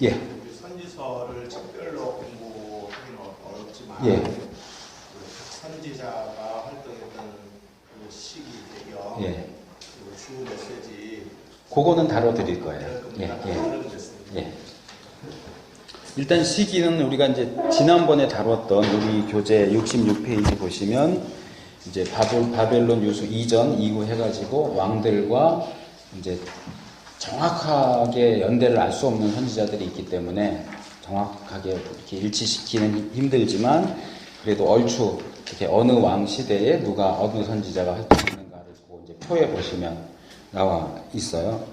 예. 선지서를 책별로 공부하기는 어렵지만 예. 그 선지자가 활동했던 그 시기 배경, 예. 그리고 주 메시지 그거는 다뤄드릴 거예요. 예. 예. 일단 시기는 우리가 이제 지난번에 다뤘던 우리 교재 66페이지 보시면 이제 바벨론 유수 이전 이후 해가지고 왕들과 이제 정확하게 연대를 알 수 없는 선지자들이 있기 때문에 정확하게 이렇게 일치시키는 힘들지만 그래도 얼추 이렇게 어느 왕 시대에 누가 어느 선지자가 활동했는가를 이제 표에 보시면 나와 있어요.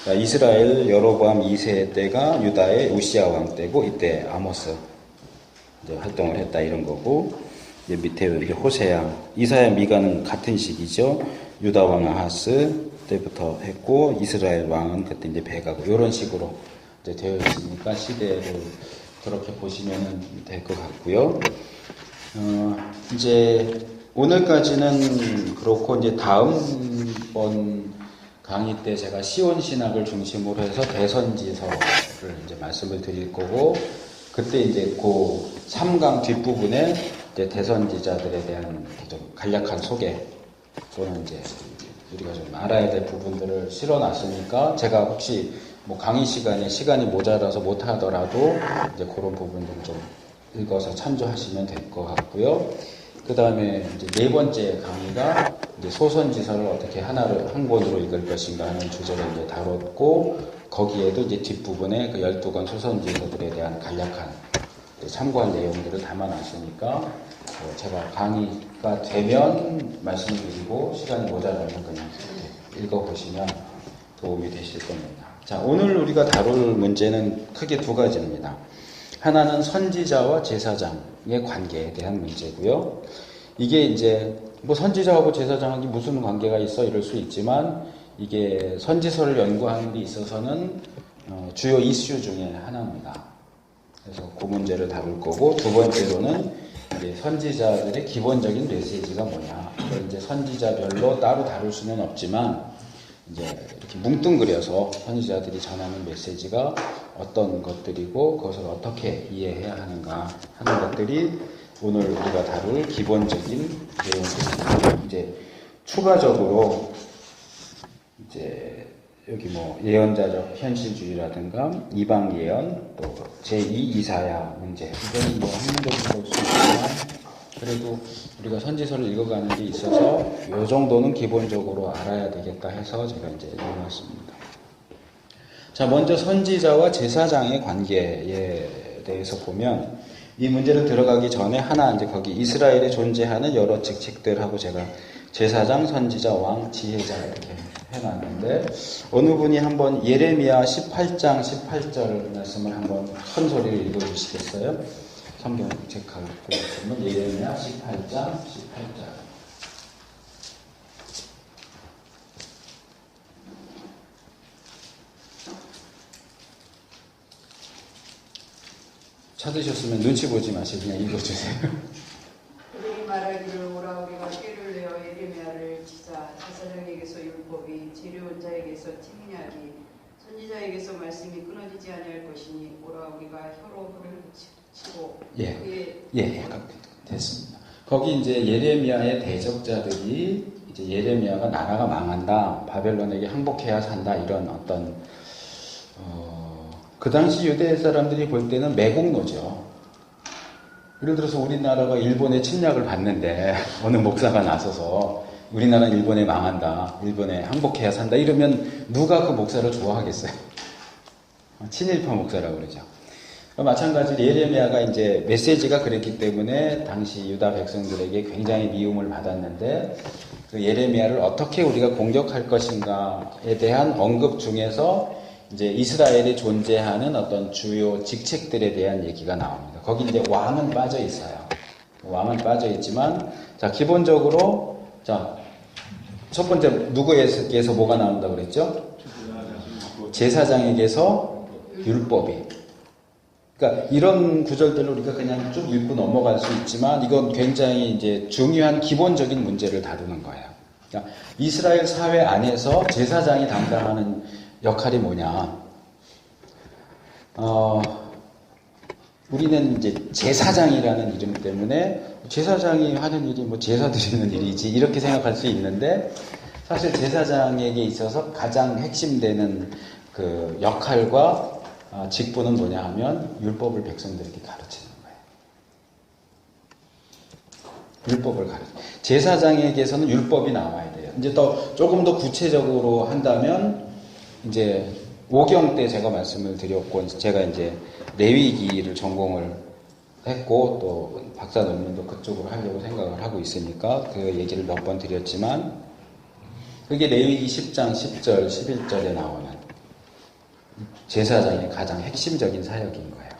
그러니까 이스라엘 여로보암 2세 때가 유다의 우시아 왕 때고 이때 아모스 이제 활동을 했다 이런 거고 이제 밑에 이제 호세아, 이사야, 미가는 같은 시기죠. 유다 왕 아하스 때부터 했고 이스라엘 왕은 그때 이제 베가고 이런 식으로 이제 되어 있으니까 시대를 그렇게 보시면 될 것 같고요. 이제 오늘까지는 그렇고 이제 다음번 강의 때 제가 시온 신학을 중심으로 해서 대선지서를 이제 말씀을 드릴 거고 그때 이제 그 3강 뒷부분에 이제 대선지자들에 대한 좀 간략한 소개 또는 이제 우리가 좀 알아야 될 부분들을 실어놨으니까 제가 혹시 뭐 강의 시간에 시간이 모자라서 못하더라도 이제 그런 부분들 좀 읽어서 참조하시면 될 것 같고요. 그 다음에 이제 네 번째 강의가 이제 소선지서를 어떻게 한 권으로 읽을 것인가 하는 주제를 이제 다뤘고 거기에도 이제 뒷부분에 그 12권 소선지서들에 대한 간략한 참고할 내용들을 담아놨으니까 제가 강의가 되면 말씀드리고 시간이 모자라면 그냥 읽어보시면 도움이 되실 겁니다. 자, 오늘 우리가 다룰 문제는 크게 두 가지입니다. 하나는 선지자와 제사장의 관계에 대한 문제고요. 이게 이제 뭐 선지자하고 제사장이 무슨 관계가 있어 이럴 수 있지만 이게 선지서를 연구하는 데 있어서는 주요 이슈 중에 하나입니다. 그래서 그 문제를 다룰 거고 두 번째로는 이제 선지자들의 기본적인 메시지가 뭐냐. 그걸 이제 선지자별로 따로 다룰 수는 없지만 이제 이렇게 뭉뚱그려서 선지자들이 전하는 메시지가 어떤 것들이고 그것을 어떻게 이해해야 하는가 하는 것들이 오늘 우리가 다룰 기본적인 내용들입니다. 이제 추가적으로 이제 여기 뭐 예언자적 현실주의라든가 이방 예언 또 제2 이사야 문제 이건 뭐 학문적으로 볼 수 있지만 그래도 우리가 선지서를 읽어가는 데 있어서 이 정도는 기본적으로 알아야 되겠다 해서 제가 이제 읽어놨습니다. 자, 먼저 선지자와 제사장의 관계에 대해서 보면 이 문제를 들어가기 전에 하나 이제 거기 이스라엘에 존재하는 여러 직책들하고 제가 제사장, 선지자, 왕, 지혜자 이렇게 해놨는데 어느 분이 한번 예레미야 18장 18절 말씀을 한번 큰 소리로 읽어주시겠어요? 성경 체크하고 있으면 예레미야 18장 18절 찾으셨으면 눈치 보지 마시고 그냥 읽어주세요. 그들이 말하기를 오라 우리가 꾀를 내어 예레미야를 치자 제사장에게서 율법이 지혜로운 자에게서 팅냐기 선지자에게서 말씀이 끊어지지 아니할 것이니 오라 우리가 혀로 혀를 치고 예, 됐습니다. 거기 이제 예레미야의 대적자들이 이제 예레미야가 나라가 망한다, 바벨론에게 항복해야 산다 이런 어떤 그 당시 유대 사람들이 볼 때는 매국노죠. 예를 들어서 우리나라가 일본의 침략을 받는데 어느 목사가 나서서 우리나라는 일본에 망한다, 일본에 항복해야 산다 이러면 누가 그 목사를 좋아하겠어요? 친일파 목사라고 그러죠. 마찬가지로 예레미야가 이제 메시지가 그랬기 때문에 당시 유다 백성들에게 굉장히 미움을 받았는데 그 예레미야를 어떻게 우리가 공격할 것인가에 대한 언급 중에서 이제 이스라엘에 존재하는 어떤 주요 직책들에 대한 얘기가 나옵니다. 거기 이제 왕은 빠져 있어요. 왕은 빠져 있지만 자, 기본적으로 자, 첫 번째 누구에게서 뭐가 나온다고 그랬죠? 제사장에게서 율법이. 그러니까 이런 구절들을 우리가 그냥 쭉 읽고 넘어갈 수 있지만 이건 굉장히 이제 중요한 기본적인 문제를 다루는 거예요. 그러니까 이스라엘 사회 안에서 제사장이 담당하는 역할이 뭐냐? 우리는 이제 제사장이라는 이름 때문에 제사장이 하는 일이 뭐 제사 드리는 일이지 이렇게 생각할 수 있는데 사실 제사장에게 있어서 가장 핵심되는 그 역할과 직분은 뭐냐 하면 율법을 백성들에게 가르치는 거예요. 율법을 가르쳐. 제사장에게서는 율법이 나와야 돼요. 이제 조금 더 구체적으로 한다면 이제 오경 때 제가 말씀을 드렸고 제가 이제 레위기를 전공을 했고 또 박사 논문도 그쪽으로 하려고 생각을 하고 있으니까 그 얘기를 몇 번 드렸지만 그게 레위기 10장 10절 11절에 나오는 제사장의 가장 핵심적인 사역인 거예요.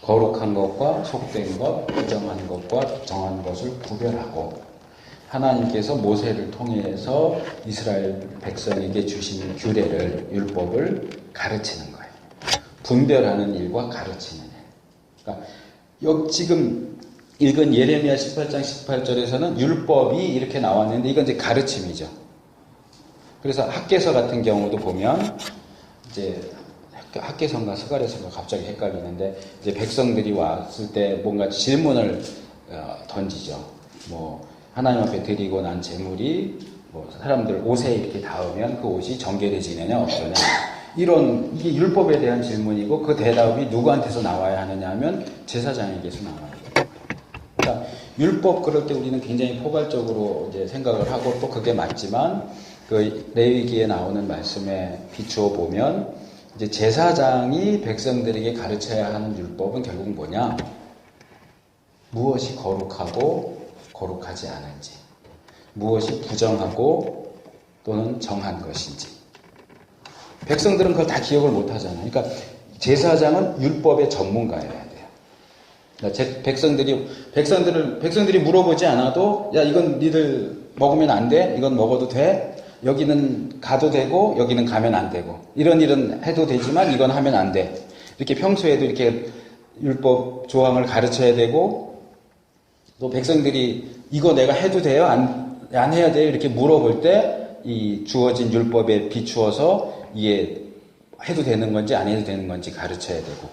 거룩한 것과 속된 것, 부정한 것과 정한 것을 구별하고 하나님께서 모세를 통해서 이스라엘 백성에게 주신 규례를 율법을 가르치는 거예요. 분별하는 일과 가르치는 일. 그러니까 여기 지금 읽은 예레미야 18장 18절에서는 율법이 이렇게 나왔는데 이건 이제 가르침이죠. 그래서 학개서 같은 경우도 보면 이제 학개서인가 스가랴서인가 갑자기 헷갈리는데 이제 백성들이 왔을 때 뭔가 질문을 던지죠. 뭐 하나님 앞에 드리고 난 제물이 뭐 사람들 옷에 이렇게 닿으면 그 옷이 정결해지느냐 어떠냐 이게 율법에 대한 질문이고 그 대답이 누구한테서 나와야 하느냐 하면 제사장에게서 나와야 돼요. 그러니까 율법 그럴 때 우리는 굉장히 포괄적으로 이제 생각을 하고 또 그게 맞지만 그 레위기에 나오는 말씀에 비추어 보면 이제 제사장이 백성들에게 가르쳐야 하는 율법은 결국 뭐냐? 무엇이 거룩하고 거룩하지 않은지, 무엇이 부정하고 또는 정한 것인지. 백성들은 그걸 다 기억을 못 하잖아요. 그러니까 제사장은 율법의 전문가여야 돼요. 그러니까 백성들이 물어보지 않아도 야 이건 니들 먹으면 안 돼? 이건 먹어도 돼? 여기는 가도 되고 여기는 가면 안 되고 이런 일은 해도 되지만 이건 하면 안 돼. 이렇게 평소에도 이렇게 율법 조항을 가르쳐야 되고 또 백성들이 이거 내가 해도 돼요? 안 해야 돼요? 이렇게 물어볼 때 이 주어진 율법에 비추어서 이게 해도 되는 건지 안 해도 되는 건지 가르쳐야 되고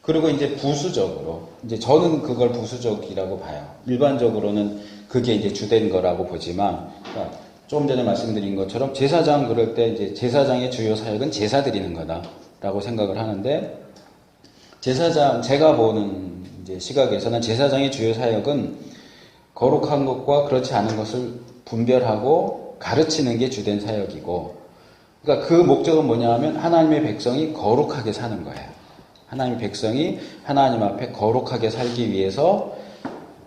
그리고 이제 부수적으로 이제 저는 그걸 부수적이라고 봐요. 일반적으로는 그게 이제 주된 거라고 보지만 그러니까 조금 전에 말씀드린 것처럼 제사장 그럴 때 이제 제사장의 주요 사역은 제사 드리는 거다라고 생각을 하는데 제가 보는 이제 시각에서는 제사장의 주요 사역은 거룩한 것과 그렇지 않은 것을 분별하고 가르치는 게 주된 사역이고 그러니까 그 목적은 뭐냐 하면 하나님의 백성이 거룩하게 사는 거예요. 하나님의 백성이 하나님 앞에 거룩하게 살기 위해서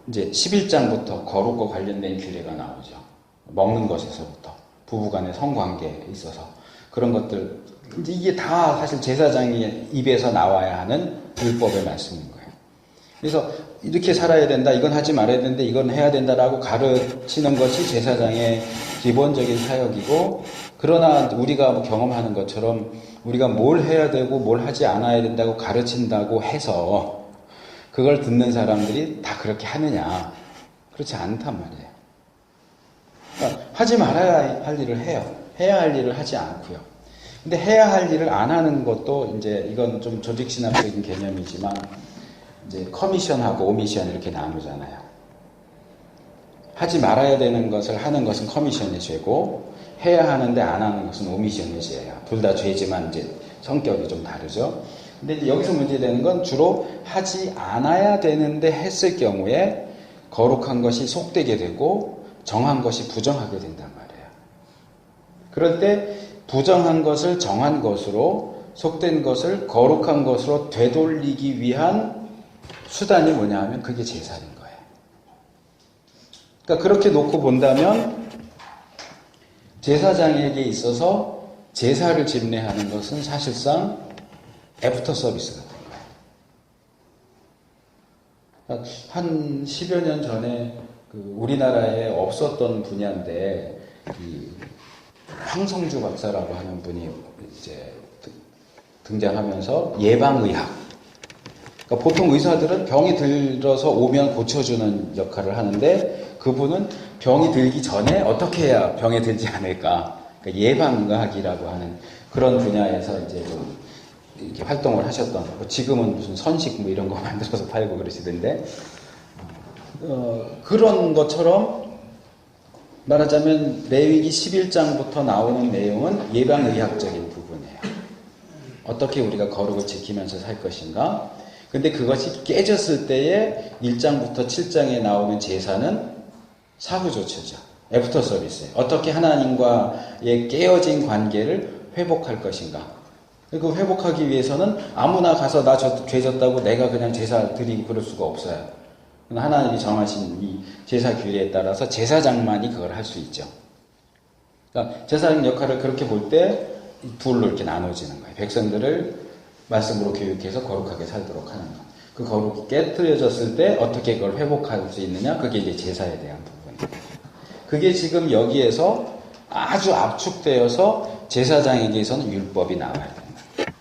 이제 11장부터 거룩과 관련된 규례가 나오죠. 먹는 것에서부터 부부간의 성관계에 있어서 그런 것들 이게 다 사실 제사장의 입에서 나와야 하는 율법의 말씀인 거예요. 그래서 이렇게 살아야 된다, 이건 하지 말아야 된다, 이건 해야 된다라고 가르치는 것이 제사장의 기본적인 사역이고 그러나 우리가 뭐 경험하는 것처럼 우리가 뭘 해야 되고 뭘 하지 않아야 된다고 가르친다고 해서 그걸 듣는 사람들이 다 그렇게 하느냐? 그렇지 않단 말이에요. 그러니까 하지 말아야 할 일을 해요. 해야 할 일을 하지 않고요. 근데 해야 할 일을 안 하는 것도 이제 이건 좀 조직신학적인 개념이지만 이제 커미션하고 오미션 이렇게 나누잖아요. 하지 말아야 되는 것을 하는 것은 커미션의 죄고 해야 하는데 안 하는 것은 오미션의 죄예요. 둘 다 죄지만 이제 성격이 좀 다르죠. 근데 이제 여기서 문제되는 건 주로 하지 않아야 되는데 했을 경우에 거룩한 것이 속되게 되고 정한 것이 부정하게 된단 말이에요. 그럴 때 부정한 것을 정한 것으로 속된 것을 거룩한 것으로 되돌리기 위한 수단이 뭐냐 하면 그게 제사인 거예요. 그러니까 그렇게 놓고 본다면 제사장에게 있어서 제사를 집례하는 것은 사실상 애프터 서비스 같은 거예요. 그러니까 한 10여 년 전에 우리나라에 없었던 분야인데 황성주 박사라고 하는 분이 이제 등장하면서 예방의학. 그러니까 보통 의사들은 병이 들어서 오면 고쳐주는 역할을 하는데 그분은 병이 들기 전에 어떻게 해야 병에 들지 않을까. 그러니까 예방의학이라고 하는 그런 분야에서 이제 좀 이렇게 활동을 하셨던, 뭐 지금은 무슨 선식 뭐 이런 거 만들어서 팔고 그러시던데, 그런 것처럼 말하자면 레위기 11장부터 나오는 내용은 예방의학적인 부분이에요. 어떻게 우리가 거룩을 지키면서 살 것인가. 근데 그것이 깨졌을 때에 1장부터 7장에 나오는 제사는 사후조처죠. 애프터 서비스. 어떻게 하나님과의 깨어진 관계를 회복할 것인가. 그 회복하기 위해서는 아무나 가서 나 죄 졌다고 내가 그냥 제사 드리고 그럴 수가 없어요. 하나님이 정하신 이 제사 규례에 따라서 제사장만이 그걸 할 수 있죠. 그러니까 제사장 역할을 그렇게 볼 때 둘로 이렇게 나눠지는 거예요. 백성들을 말씀으로 교육해서 거룩하게 살도록 하는 것. 그 거룩이 깨뜨려졌을 때 어떻게 그걸 회복할 수 있느냐? 그게 이제 제사에 대한 부분이에요. 그게 지금 여기에서 아주 압축되어서 제사장에게서는 율법이 나와야 된다.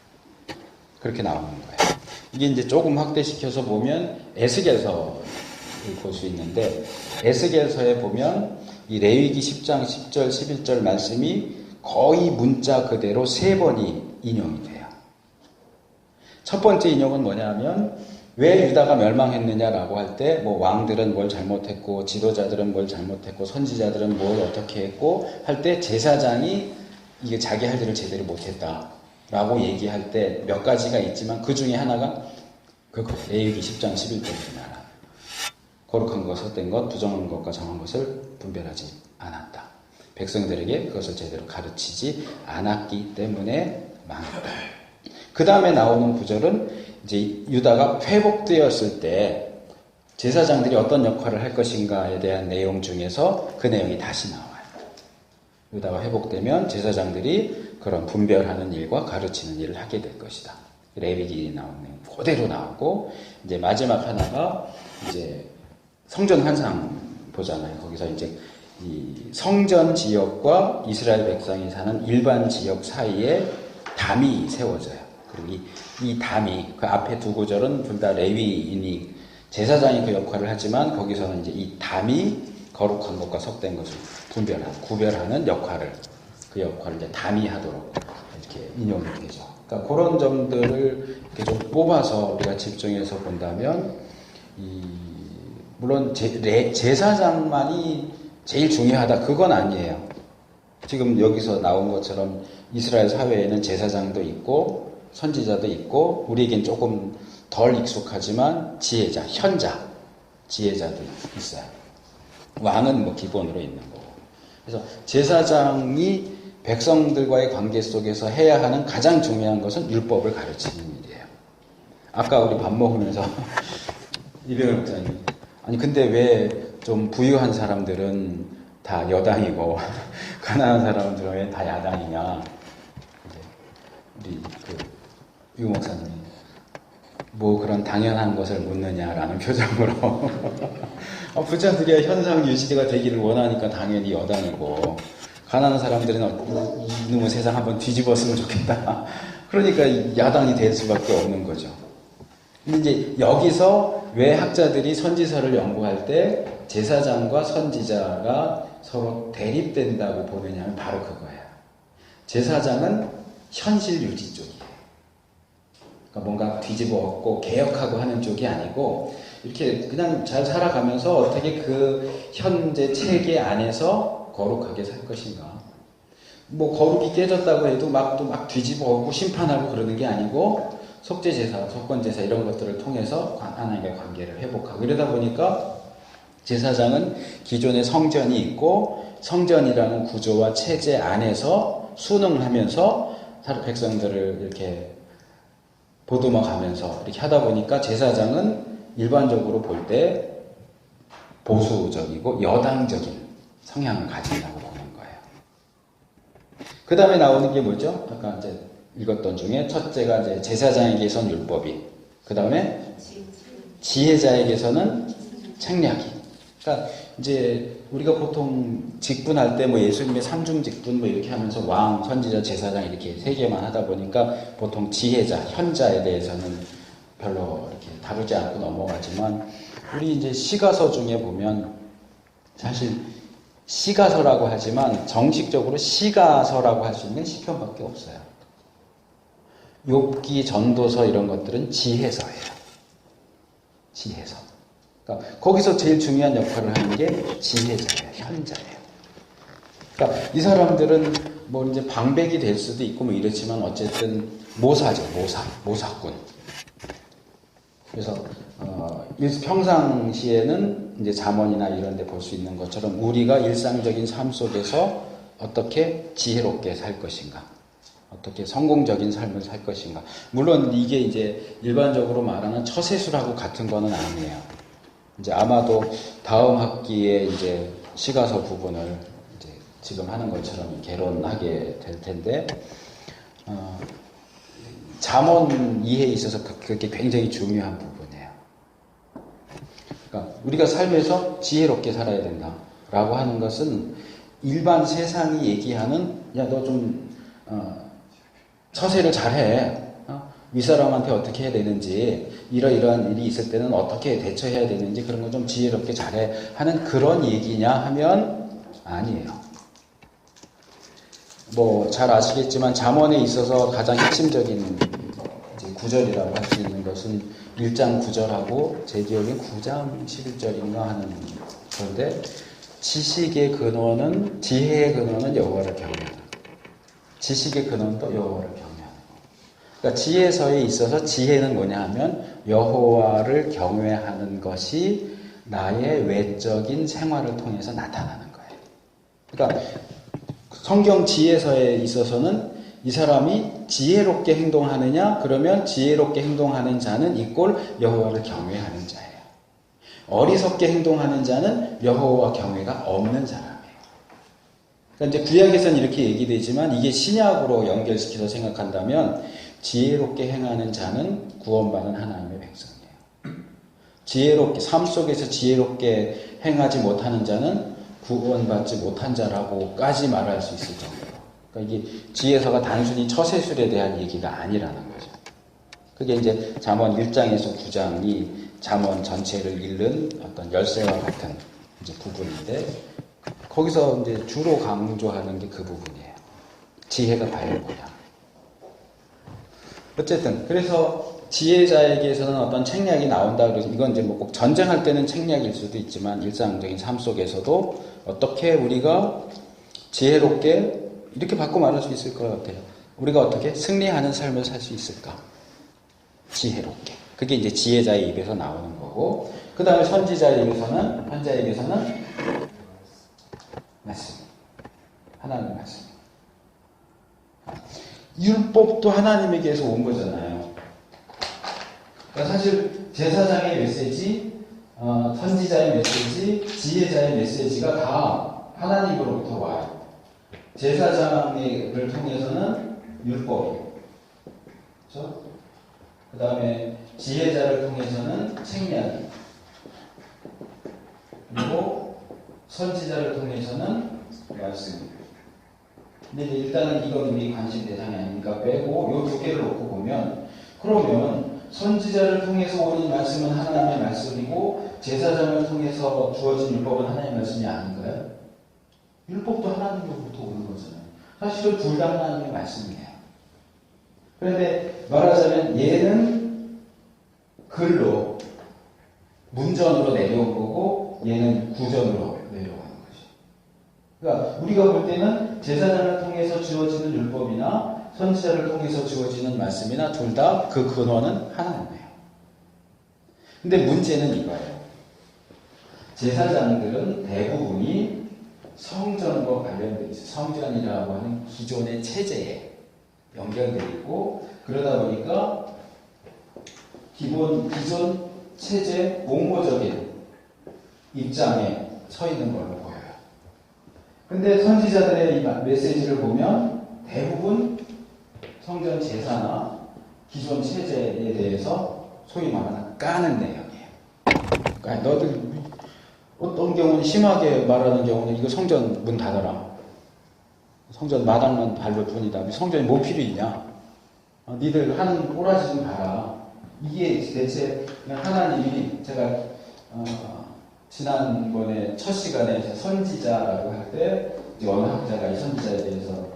그렇게 나오는 거예요. 이게 이제 조금 확대시켜서 보면 에스겔서를 볼 수 있는데, 에스겔서에 보면 이 레위기 10장 10절 11절 말씀이 거의 문자 그대로 3번이 인용이 돼요. 첫 번째 인용은 뭐냐면, 왜 유다가 멸망했느냐라고 할 때, 뭐 왕들은 뭘 잘못했고, 지도자들은 뭘 잘못했고, 선지자들은 뭘 어떻게 했고 할 때 제사장이 이게 자기 할 일을 제대로 못했다라고 얘기할 때 몇 가지가 있지만 그 중에 하나가 그거 레위기 10장 11절이잖아. 거룩한 것, 헛된 것, 부정한 것과 정한 것을 분별하지 않았다. 백성들에게 그것을 제대로 가르치지 않았기 때문에 망했다. 그 다음에 나오는 구절은 이제 유다가 회복되었을 때 제사장들이 어떤 역할을 할 것인가에 대한 내용 중에서 그 내용이 다시 나와요. 유다가 회복되면 제사장들이 그런 분별하는 일과 가르치는 일을 하게 될 것이다. 레위기에 나오는 내용 그대로 나오고, 이제 마지막 하나가 이제 성전 환상 보잖아요. 거기서 이제 이 성전 지역과 이스라엘 백성이 사는 일반 지역 사이에 담이 세워져요. 그리고 이 담이, 그 앞에 두 구절은 둘 다 레위인이 제사장이 그 역할을 하지만 거기서는 이제 이 담이 거룩한 것과 섞된 것을 구별하는 역할을, 그 역할을 이제 담이 하도록 이렇게 인용이 되죠. 그러니까 그런 점들을 이렇게 좀 뽑아서 우리가 집중해서 본다면, 물론 제사장만이 제일 중요하다, 그건 아니에요. 지금 여기서 나온 것처럼 이스라엘 사회에는 제사장도 있고 선지자도 있고, 우리에겐 조금 덜 익숙하지만 지혜자, 현자, 지혜자도 있어요. 왕은 뭐 기본으로 있는 거고. 그래서 제사장이 백성들과의 관계 속에서 해야 하는 가장 중요한 것은 율법을 가르치는 일이에요. 아까 우리 밥 먹으면서 이병헌 목사님, 아니 근데 왜 좀 부유한 사람들은 다 여당이고 가난한 사람들은 왜 다 야당이냐? 우리 유 목사님이 뭐 그런 당연한 것을 묻느냐라는 표정으로 부자들이야 현상 유지가 되기를 원하니까 당연히 여당이고, 가난한 사람들은 이놈의 세상 한번 뒤집었으면 좋겠다. 그러니까 야당이 될 수밖에 없는 거죠. 근데 이제 여기서 왜 학자들이 선지서를 연구할 때 제사장과 선지자가 서로 대립된다고 보느냐면 바로 그거예요. 제사장은 현실 유지 쪽이에요. 그러니까 뭔가 뒤집어 엎고 개혁하고 하는 쪽이 아니고, 이렇게 그냥 잘 살아가면서 어떻게 그 현재 체계 안에서 거룩하게 살 것인가. 뭐 거룩이 깨졌다고 해도 막 뒤집어 엎고 심판하고 그러는 게 아니고, 속죄제사, 속건제사 이런 것들을 통해서 하나님과의 관계를 회복하고, 이러다 보니까 제사장은 기존의 성전이 있고 성전이라는 구조와 체제 안에서 순응하면서 백성들을 이렇게 보듬어 가면서 이렇게 하다 보니까 제사장은 일반적으로 볼 때 보수적이고 여당적인 성향을 가진다고 보는 거예요. 그 다음에 나오는 게 뭐죠? 아까 이제 읽었던 중에 첫째가 이제 제사장에게서는 율법이, 그 다음에 지혜자에게서는 책략이. 그러니까 이제 우리가 보통 직분할 때 뭐 예수님의 삼중 직분 뭐 이렇게 하면서 왕, 선지자, 제사장 이렇게 세 개만 하다 보니까 보통 지혜자, 현자에 대해서는 별로 이렇게 다루지 않고 넘어가지만, 우리 이제 시가서 중에 보면 사실 시가서라고 하지만 정식적으로 시가서라고 할 수 있는 시편밖에 없어요. 욥기, 전도서 이런 것들은 지혜서예요. 지혜서. 그러니까 거기서 제일 중요한 역할을 하는 게 지혜자예요. 현자예요. 그러니까 이 사람들은 뭐 이제 방백이 될 수도 있고 뭐 이렇지만 어쨌든 모사죠. 모사꾼. 그래서 평상시에는 이제 잠언이나 이런 데 볼 수 있는 것처럼 우리가 일상적인 삶 속에서 어떻게 지혜롭게 살 것인가, 어떻게 성공적인 삶을 살 것인가. 물론 이게 이제 일반적으로 말하는 처세술하고 같은 거는 아니에요. 이제 아마도 다음 학기에 이제 시가서 부분을 이제 지금 하는 것처럼 개론하게 될 텐데, 잠언 이해에 있어서 그게 굉장히 중요한 부분이에요. 그러니까 우리가 삶에서 지혜롭게 살아야 된다라고 하는 것은 일반 세상이 얘기하는 야, 너 좀 처세를 잘해. 윗사람한테 어떻게 해야 되는지, 이러이러한 일이 있을 때는 어떻게 대처해야 되는지 그런 거 좀 지혜롭게 잘해 하는 그런 얘기냐 하면 아니에요. 뭐 잘 아시겠지만 잠언에 있어서 가장 핵심적인 이제 구절이라고 할 수 있는 것은 1장 9절하고 제 기억엔 9장 11절인가 하는 건데, 지식의 근원은, 지혜의 근원은 여호와를 경외하는 것. 지식의 근원도 여호와를 경외하는 것. 그러니까 지혜서에 있어서 지혜는 뭐냐 하면 여호와를 경외하는 것이 나의 외적인 생활을 통해서 나타나는 거예요. 그러니까 성경 지혜서에 있어서는 이 사람이 지혜롭게 행동하느냐? 그러면 지혜롭게 행동하는 자는 이꼴 여호와를 경외하는 자예요. 어리석게 행동하는 자는 여호와 경외가 없는 사람이에요. 그러니까 이제 구약에서는 이렇게 얘기되지만 이게 신약으로 연결시켜서 생각한다면 지혜롭게 행하는 자는 구원받은 하나님의 백성이에요. 지혜롭게, 삶 속에서 지혜롭게 행하지 못하는 자는 구원받지 못한 자라고까지 말할 수 있을 정도로. 그러니까 이게 지혜서가 단순히 처세술에 대한 얘기가 아니라는 거죠. 그게 이제 잠언 1장에서 9장이 잠언 전체를 읽는 어떤 열쇠와 같은 이제 부분인데, 거기서 이제 주로 강조하는 게 그 부분이에요. 지혜가 과연 뭐냐. 어쨌든 그래서 지혜자에게서는 어떤 책략이 나온다. 그래서 이건 이제 뭐 꼭 전쟁할 때는 책략일 수도 있지만 일상적인 삶 속에서도 어떻게 우리가 지혜롭게, 이렇게 바꿔 말할 수 있을 것 같아요. 우리가 어떻게 승리하는 삶을 살 수 있을까? 지혜롭게. 그게 이제 지혜자의 입에서 나오는 거고, 그 다음에 선지자의 입에서는, 현자의 입에서는 말씀. 하나님의 말씀. 율법도 하나님에게서 온 거잖아요. 그러니까 사실 제사장의 메시지, 선지자의 메시지, 지혜자의 메시지가 다 하나님으로부터 와요. 제사장을 통해서는 율법이, 그렇죠? 그 다음에 지혜자를 통해서는 책략이, 그리고 선지자를 통해서는 말씀이. 근데 이제 일단은 이건 우리 관심 대상이 아니니까 빼고 요 두 개를 놓고 보면, 그러면 선지자를 통해서 오는 말씀은 하나님의 말씀이고 제사장을 통해서 주어진 율법은 하나님의 말씀이 아닌가요? 율법도 하나님으로부터 오는 거잖아요. 사실은 둘 다 하나님의 말씀이에요. 그런데 말하자면 얘는 글로, 문전으로 내려온 거고 얘는 구전으로 내려오는 거죠. 그러니까 우리가 볼 때는 제사장을 통해서 주어지는 율법이나 선지자를 통해서 주어지는 말씀이나 둘 다 그 근원은 하나님이에요. 근데 문제는 이거예요. 제사장들은 대부분이 성전과 관련되어 있어요. 성전이라고 하는 기존의 체제에 연결되어 있고, 그러다 보니까 기존 체제 옹호적인 입장에 서 있는 걸로 보여요. 근데 선지자들의 이 메시지를 보면 대부분 성전 제사나 기존 체제에 대해서 소위 말하는 까는 내용이에요. 그러니까 너들 어떤 경우는 심하게 말하는 경우는 이거 성전 문 닫아라. 성전 마당만 밟을 뿐이다. 성전이 뭐 필요 있냐? 니들 하는 꼬라지 좀 봐라. 이게 대체 그냥 하나님이, 제가 지난번에 첫 시간에 선지자라고 할 때 어느 학자가 이 선지자에 대해서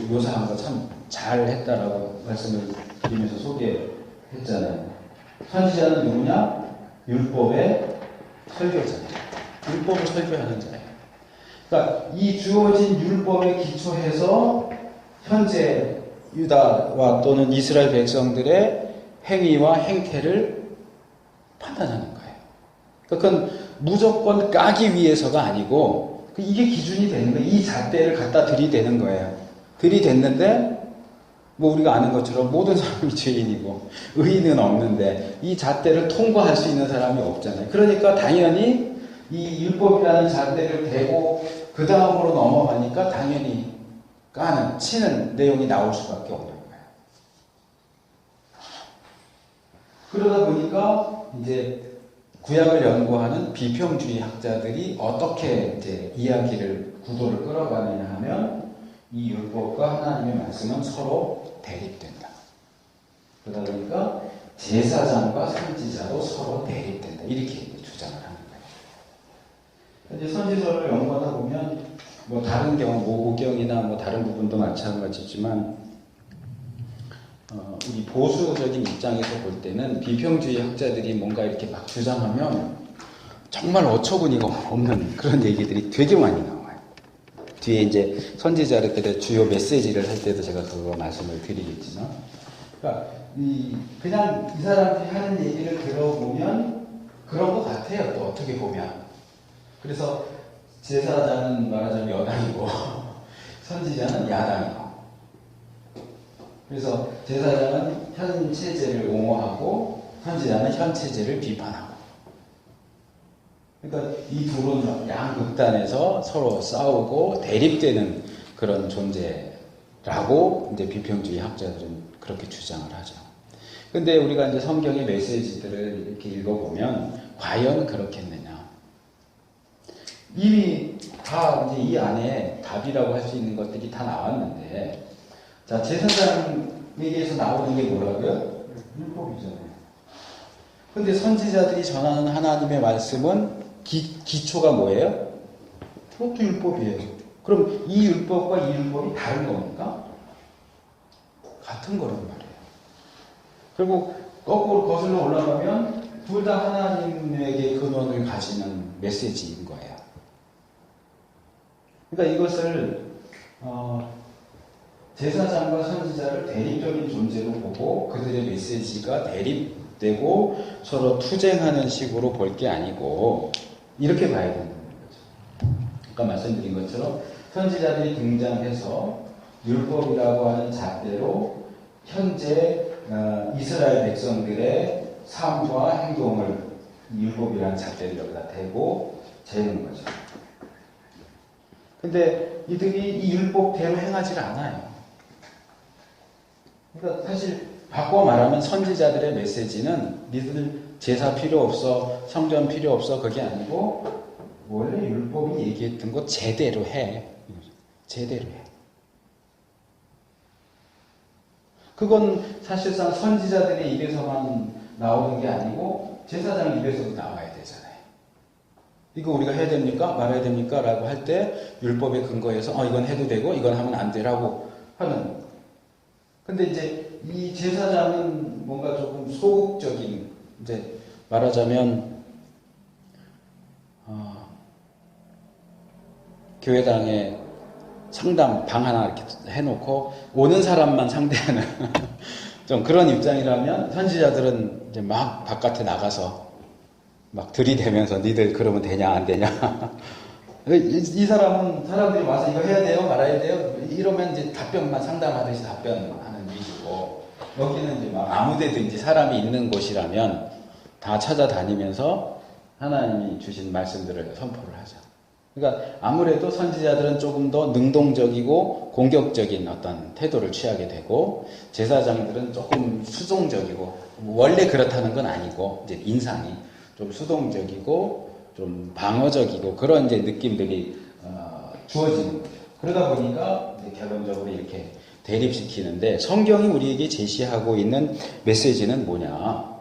묘사한 거 참 잘했다라고 말씀을 드리면서 소개했잖아요. 선지자는 누구냐? 율법의 설교자예요. 율법을 설교하는 자예요. 그러니까 이 주어진 율법에 기초해서 현재 유다와 또는 이스라엘 백성들의 행위와 행태를 판단하는 거예요. 그건 무조건 까기 위해서가 아니고 이게 기준이 되는 거예요. 이 잣대를 갖다 들이대는 거예요. 들이댔는데 뭐 우리가 아는 것처럼 모든 사람이 죄인이고 의인은 없는데 이 잣대를 통과할 수 있는 사람이 없잖아요. 그러니까 당연히 이 율법이라는 잣대를 대고 그 다음으로 넘어가니까 당연히 까는, 치는 내용이 나올 수밖에 없는 거예요. 그러다 보니까 이제 구약을 연구하는 비평주의 학자들이 어떻게 이제 이야기를, 구도를 끌어가느냐 하면 이 율법과 하나님의 말씀은 서로 대립된다. 그러다 보니까 제사장과 선지자도 서로 대립된다. 이렇게 이제 주장을 하는 거예요. 이제 선지서를 연구하다 보면 뭐 다른 경우, 모국경이나 뭐 다른 부분도 마찬가지지만 우리 보수적인 입장에서 볼 때는 비평주의 학자들이 뭔가 이렇게 막 주장하면 정말 어처구니가 없는 그런 얘기들이 되게 많이 나와요. 뒤에 이제 선지자들의 주요 메시지를 할 때도 제가 그거 말씀을 드리겠지만, 그러니까 그냥 이 사람들이 하는 얘기를 들어보면 그런 것 같아요. 또 어떻게 보면. 그래서 제사장은 말하자면 여당이고 선지자는 야당이고. 그래서 제사장은 현 체제를 옹호하고 선지자는 현 체제를 비판하고. 그러니까 이 둘은 양극단에서 서로 싸우고 대립되는 그런 존재라고 이제 비평주의 학자들은 그렇게 주장을 하죠. 근데 우리가 이제 성경의 메시지들을 이렇게 읽어보면 과연 그렇겠느냐? 이미 다 이제 이 안에 답이라고 할 수 있는 것들이 다 나왔는데, 자, 제사장에게서 나오는 게 뭐라고요? 율법이잖아요. 근데 선지자들이 전하는 하나님의 말씀은 기초가 뭐예요? 그것도 율법이에요. 그럼 이 율법과 이 율법이 다른 겁니까? 같은 거란 말이에요. 그리고 거꾸로 거슬러 올라가면 둘 다 하나님에게 근원을 가지는 메시지인 거예요. 그러니까 이것을 제사장과 선지자를 대립적인 존재로 보고 그들의 메시지가 대립되고 서로 투쟁하는 식으로 볼 게 아니고 이렇게 봐야 되는 거죠. 아까 말씀드린 것처럼 선지자들이 등장해서 율법이라고 하는 잣대로 현재 이스라엘 백성들의 삶과 행동을 율법이라는 잣대를 여기다 대고 재는 거죠. 근데 이들이 이 율법대로 행하지를 않아요. 그러니까 사실 바꿔 말하면 선지자들의 메시지는 니들 제사 필요 없어, 성전 필요 없어, 그게 아니고 원래 율법이 얘기했던 거 제대로 해. 제대로 해. 그건 사실상 선지자들의 입에서만 나오는 게 아니고 제사장 입에서도 나와야 되잖아요. 이거 우리가 해야 됩니까? 말아야 됩니까? 라고 할 때 율법에 근거해서 이건 해도 되고 이건 하면 안 되라고 하는. 근데 이제 이 제사장은 뭔가 조금 소극적인, 이제 말하자면 교회당에 상담 방 하나 이렇게 해놓고 오는 사람만 상대하는 좀 그런 입장이라면 선지자들은 이제 막 바깥에 나가서 막 들이대면서 니들 그러면 되냐 안 되냐 이 사람은 사람들이 와서 이거 해야 돼요 말아야 돼요 이러면 이제 답변만 상담하듯이 답변하는 위주고, 여기는 이제 막 아무데든지 사람이 있는 곳이라면 다 찾아다니면서 하나님이 주신 말씀들을 선포를 하죠. 그러니까 아무래도 선지자들은 조금 더 능동적이고 공격적인 어떤 태도를 취하게 되고, 제사장들은 조금 수동적이고, 원래 그렇다는 건 아니고 이제 인상이 좀 수동적이고 좀 방어적이고 그런 이제 느낌들이 주어지는 거죠. 그러다 보니까 이제 결론적으로 이렇게 대립시키는데, 성경이 우리에게 제시하고 있는 메시지는 뭐냐?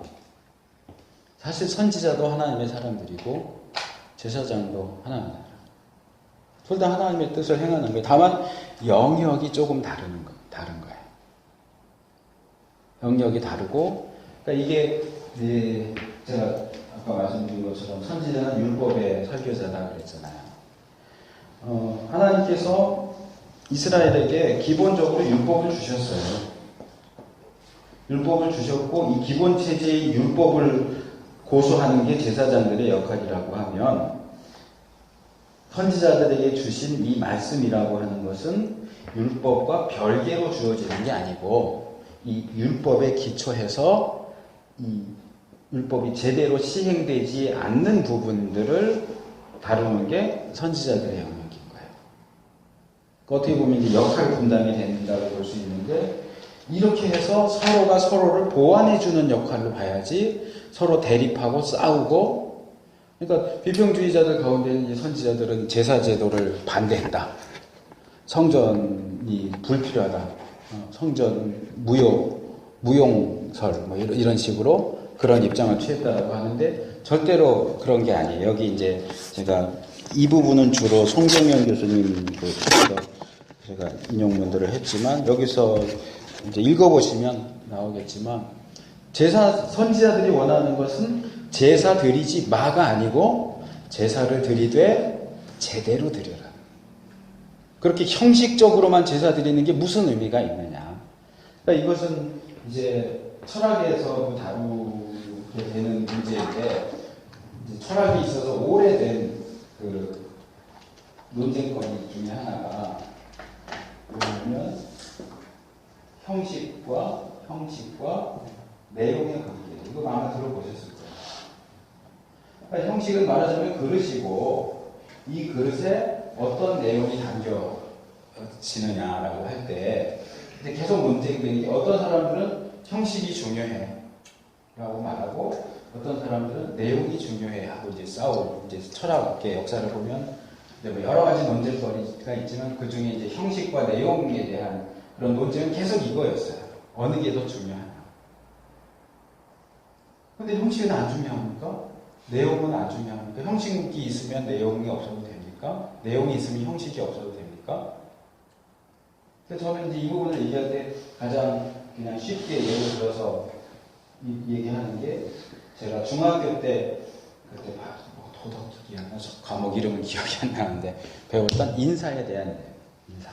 사실 선지자도 하나님의 사람들이고 제사장도 하나님의 사람. 둘 다 하나님의 뜻을 행하는 거예요. 다만 영역이 조금 다른 거예요. 영역이 다르고, 그러니까 이게 이제 제가 아까 말씀드린 것처럼 선지자는 율법의 설교자다 그랬잖아요. 하나님께서 이스라엘에게 기본적으로 율법을 주셨어요. 율법을 주셨고, 이 기본 체제의 율법을 고수하는 게 제사장들의 역할이라고 하면, 선지자들에게 주신 이 말씀이라고 하는 것은 율법과 별개로 주어지는 게 아니고, 이 율법에 기초해서 이 율법이 제대로 시행되지 않는 부분들을 다루는 게 선지자들의 영역인 거예요. 어떻게 보면 이제 역할 분담이 된다고 볼 수 있는데, 이렇게 해서 서로가 서로를 보완해주는 역할로 봐야지 서로 대립하고 싸우고, 그러니까 비평주의자들 가운데 이제 선지자들은 제사 제도를 반대했다. 성전이 불필요하다. 성전 무용설 뭐 이런 식으로 그런 입장을 취했다라고 하는데 절대로 그런 게 아니에요. 여기 이제 제가 이 부분은 주로 송정현 교수님 그 책에서 제가 인용문들을 했지만 여기서 이제 읽어보시면 나오겠지만 선지자들이 원하는 것은 제사 드리지 마가 아니고 제사를 드리되 제대로 드려라. 그렇게 형식적으로만 제사 드리는 게 무슨 의미가 있느냐. 그러니까 이것은 이제 철학에서 다루게 되는 문제인데, 이제 철학이 있어서 오래된 그 논쟁거리 중에 하나가 뭐냐면 형식과 내용의 관계. 이거 아마 들어보셨을 거예요. 그러니까 형식은 말하자면 그릇이고, 이 그릇에 어떤 내용이 담겨지느냐라고 할 때 계속 논쟁되는 게, 어떤 사람들은 형식이 중요해 라고 말하고, 어떤 사람들은 내용이 중요해 하고 이제 싸우고, 이제 철학의 역사를 보면 뭐 여러 가지 논쟁거리가 있지만 그 중에 이제 형식과 내용에 대한 그런 논쟁은 계속 이거였어요. 어느 게 더 중요하냐. 근데 형식은 안 중요합니까? 내용은 안 중요합니까? 형식이 있으면 내용이 없어도 됩니까? 내용이 있으면 형식이 없어도 됩니까? 그래서 저는 이제 이 부분을 얘기할 때 가장 그냥 쉽게 예를 들어서 얘기하는 게, 제가 중학교 때 그때 도덕이었나 과목 이름은 기억이 안 나는데 배웠던 인사에 대한 인사.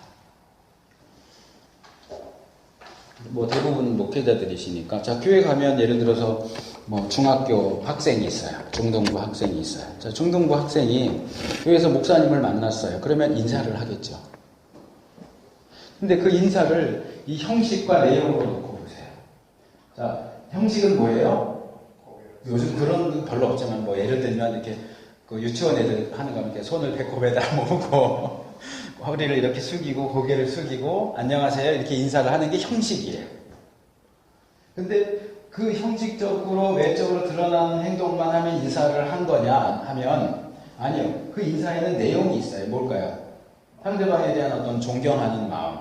뭐 대부분 목회자들이시니까, 자, 교회 가면 예를 들어서 뭐 중학교 학생이 있어요. 중등부 학생이 있어요. 자, 중등부 학생이 교회에서 목사님을 만났어요. 그러면 인사를 하겠죠. 근데 그 인사를 이 형식과 내용으로 놓고 보세요. 자, 형식은 뭐예요? 요즘 그런 거 별로 없지만, 뭐 예를 들면 이렇게 그 유치원 애들 하는 거 이렇게 손을 배꼽에다 모으고 허리를 이렇게 숙이고 고개를 숙이고 안녕하세요 이렇게 인사를 하는 게 형식이에요. 근데 그 형식적으로 외적으로 드러나는 행동만 하면 인사를 한 거냐 하면 아니요. 그 인사에는 내용이 있어요. 뭘까요? 상대방에 대한 어떤 존경하는 마음.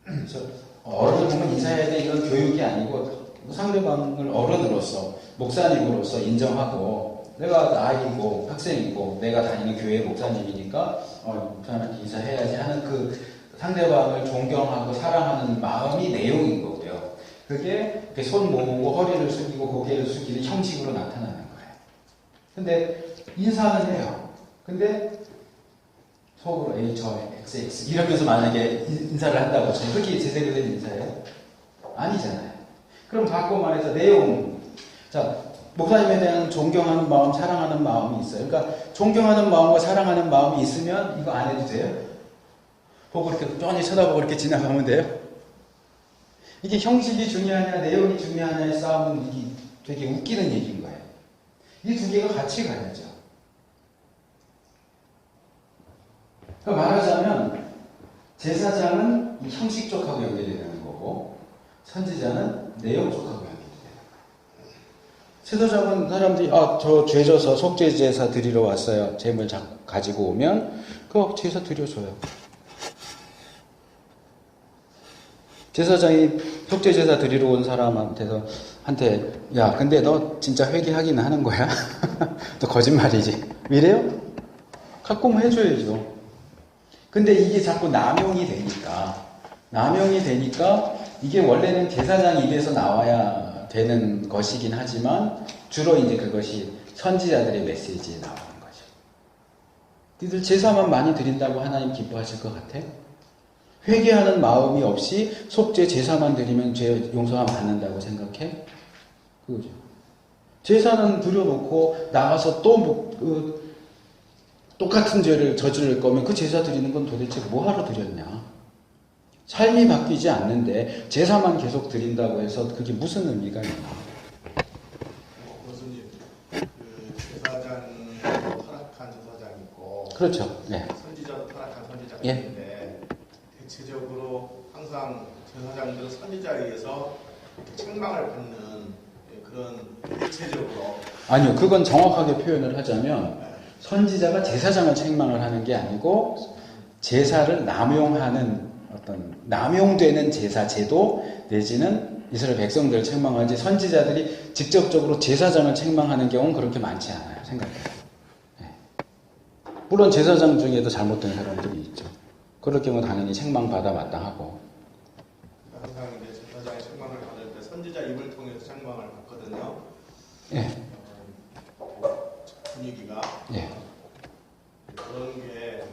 그래서 어른을 보면 인사해야 돼. 이건 교육이 아니고 상대방을 어른으로서, 목사님으로서 인정하고, 내가 아이고 학생이고 내가 다니는 교회 목사님이니까 목사님한테 인사해야지 하는 그 상대방을 존경하고 사랑하는 마음이 내용인 거고요. 그게 이렇게 손 모으고 허리를 숙이고 고개를 숙이는 형식으로 나타나는 거예요. 근데 인사는 해요. 근데 속으로 저 XX 이러면서 만약에 인사를 한다고 쳐요. 그게 제대로 된 인사예요? 아니잖아요. 그럼 바꿔 말해서 내용. 자, 목사님에 대한 존경하는 마음, 사랑하는 마음이 있어요. 그러니까 존경하는 마음과 사랑하는 마음이 있으면 이거 안 해도 돼요? 보고 이렇게 뻔히 쳐다보고 이렇게 지나가면 돼요? 이게 형식이 중요하냐, 내용이 중요하냐의 싸움은 이게 되게 웃기는 얘기인 거예요. 이 두 개가 같이 가야죠. 그러니까 말하자면 제사장은 이 형식 쪽하고 연결이 되는 거고, 선지자는 내용 쪽하고 연결이 돼요. 제사장은 사람들이 저 죄져서 속죄 제사 드리러 왔어요. 재물 가지고 오면 그 제사 드려줘요. 제사장이 속죄 제사 드리러 온 사람한테 야, 근데 너 진짜 회개하기는 하는 거야? 너 거짓말이지? 이래요? 갖고 오면 해줘야죠. 근데 이게 자꾸 남용이 되니까 이게 원래는 제사장 입에서 나와야 되는 것이긴 하지만 주로 이제 그것이 선지자들의 메시지에 나오는 거죠. 니들 제사만 많이 드린다고 하나님 기뻐하실 것 같아? 회개하는 마음이 없이 속죄 제사만 드리면 죄 용서가 받는다고 생각해? 그거죠. 제사는 드려놓고 나가서 또 똑같은 죄를 저지를 거면 그 제사 드리는 건 도대체 뭐하러 드렸냐? 삶이 바뀌지 않는데 제사만 계속 드린다고 해서 그게 무슨 의미가 있나? 교수님, 그 제사장 타락한 제사장 있고, 그렇죠. 네. 선지자도 타락한 선지자가 예. 있는데 대체적으로 항상 제사장들은 선지자에 의해서 책망을 받는 그런 대체적으로 아니요, 그건 정확하게 표현을 하자면 선지자가 제사장을 책망을 하는 게 아니고 제사를 남용하는 어떤 남용되는 제사 제도 내지는 이스라엘 백성들을 책망하지 선지자들이 직접적으로 제사장을 책망하는 경우는 그렇게 많지 않아요. 생각해요. 네. 물론 제사장 중에도 잘못된 사람들이 있죠. 그럴 경우 당연히 책망받아 마땅하고. 항상 이제 제사장의 책망을 받을 때 선지자 입을 통해서 책망을 받거든요. 예. 분위기가 예. 그런 게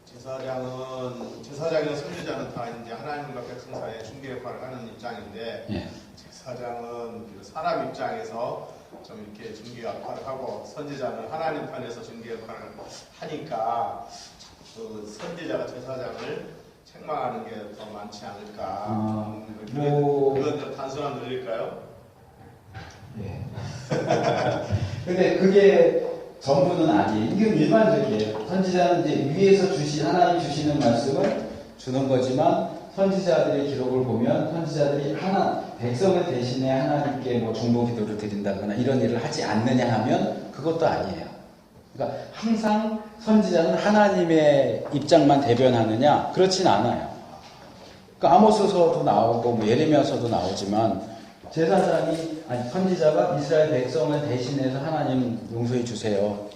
제사장이나 선지자는 다 이제 하나님과 백성 사이에 중개 역할을 하는 입장인데 예. 제사장은 사람 입장에서 좀 이렇게 중개 역할을 하고 선지자는 하나님 편에서 중개 역할을 하니까 그 선지자가 제사장을 책망하는 게 더 많지 않을까. 그건 좀 단순한 논리일까요? 예. 근데 그게 전부는 아니에요. 이건 일반적이에요. 선지자는 이제 위에서 하나님이 주시는 말씀을 주는 거지만 선지자들의 기록을 보면 선지자들이 백성을 대신해 하나님께 뭐 중보 기도를 드린다거나 이런 일을 하지 않느냐 하면 그것도 아니에요. 그러니까 항상 선지자는 하나님의 입장만 대변하느냐? 그렇진 않아요. 그러니까 아모스서도 나오고 뭐 예레미야서도 나오지만 선지자가 이스라엘 백성을 대신해서 하나님 용서해 주세요.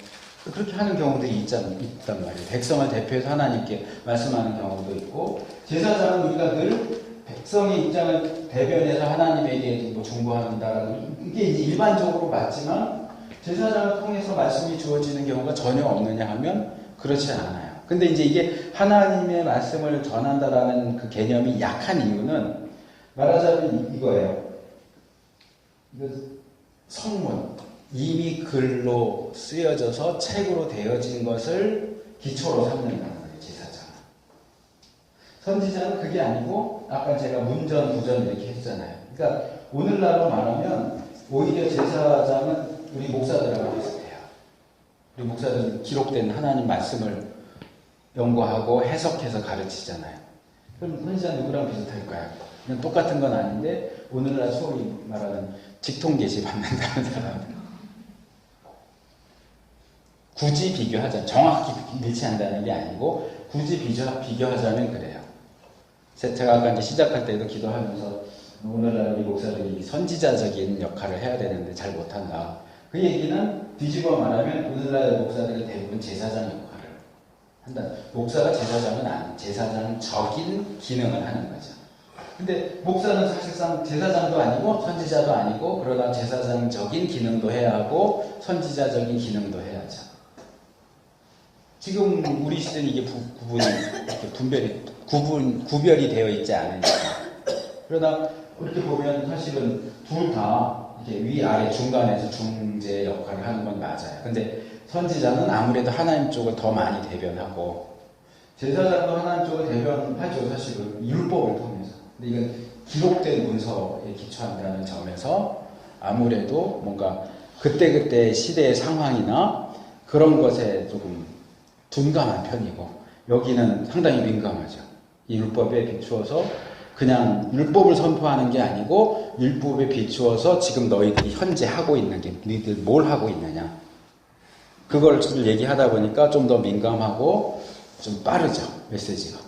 그렇게 하는 경우들이 있단 말이에요. 백성을 대표해서 하나님께 말씀하는 경우도 있고, 제사장은 우리가 늘 백성의 입장을 대변해서 하나님에게 뭐 중보한다라는 이게 이제 일반적으로 맞지만 제사장을 통해서 말씀이 주어지는 경우가 전혀 없느냐 하면 그렇지 않아요. 근데 이제 이게 하나님의 말씀을 전한다라는 그 개념이 약한 이유는 말하자면 이거예요. 성문, 이미 글로 쓰여져서 책으로 되어진 것을 기초로 삼는다는 거예요, 제사장은. 선지자는 그게 아니고, 아까 제가 문전, 부전 이렇게 했잖아요. 그러니까 오늘날로 말하면, 오히려 제사장은 우리 목사들하고 비슷해요. 우리 목사들은 기록된 하나님 말씀을 연구하고 해석해서 가르치잖아요. 그럼 선지자는 누구랑 비슷할까요? 그냥 똑같은 건 아닌데, 오늘날 소위 말하는 직통 계시 받는다는 사람. 굳이 비교하자면, 정확히 일치한다는 게 아니고, 굳이 비교하자면 그래요. 제가 아까 이제 시작할 때도 기도하면서, 오늘날 우리 목사들이 선지자적인 역할을 해야 되는데 잘 못한다. 그 얘기는 뒤집어 말하면, 오늘날 목사들이 대부분 제사장 역할을 한다. 목사가 제사장적인 기능을 하는 거죠. 근데 목사는 사실상 제사장도 아니고 선지자도 아니고 그러다 제사장적인 기능도 해야 하고 선지자적인 기능도 해야죠. 지금 우리 시대는 이게 구별이 되어 있지 않으니까. 그러다 이렇게 보면 사실은 둘 다 이렇게 위아래 중간에서 중재 역할을 하는 건 맞아요. 근데 선지자는 아무래도 하나님 쪽을 더 많이 대변하고 제사장도 하나님 쪽을 대변하죠. 사실은 율법을 통해서. 근데 이건 기록된 문서에 기초한다는 점에서 아무래도 뭔가 그때 시대의 상황이나 그런 것에 조금 둔감한 편이고 여기는 상당히 민감하죠. 이 율법에 비추어서 그냥 율법을 선포하는 게 아니고 율법에 비추어서 지금 너희들이 현재 하고 있는 게 너희들 뭘 하고 있느냐 그걸 얘기하다 보니까 좀 더 민감하고 좀 빠르죠. 메시지가.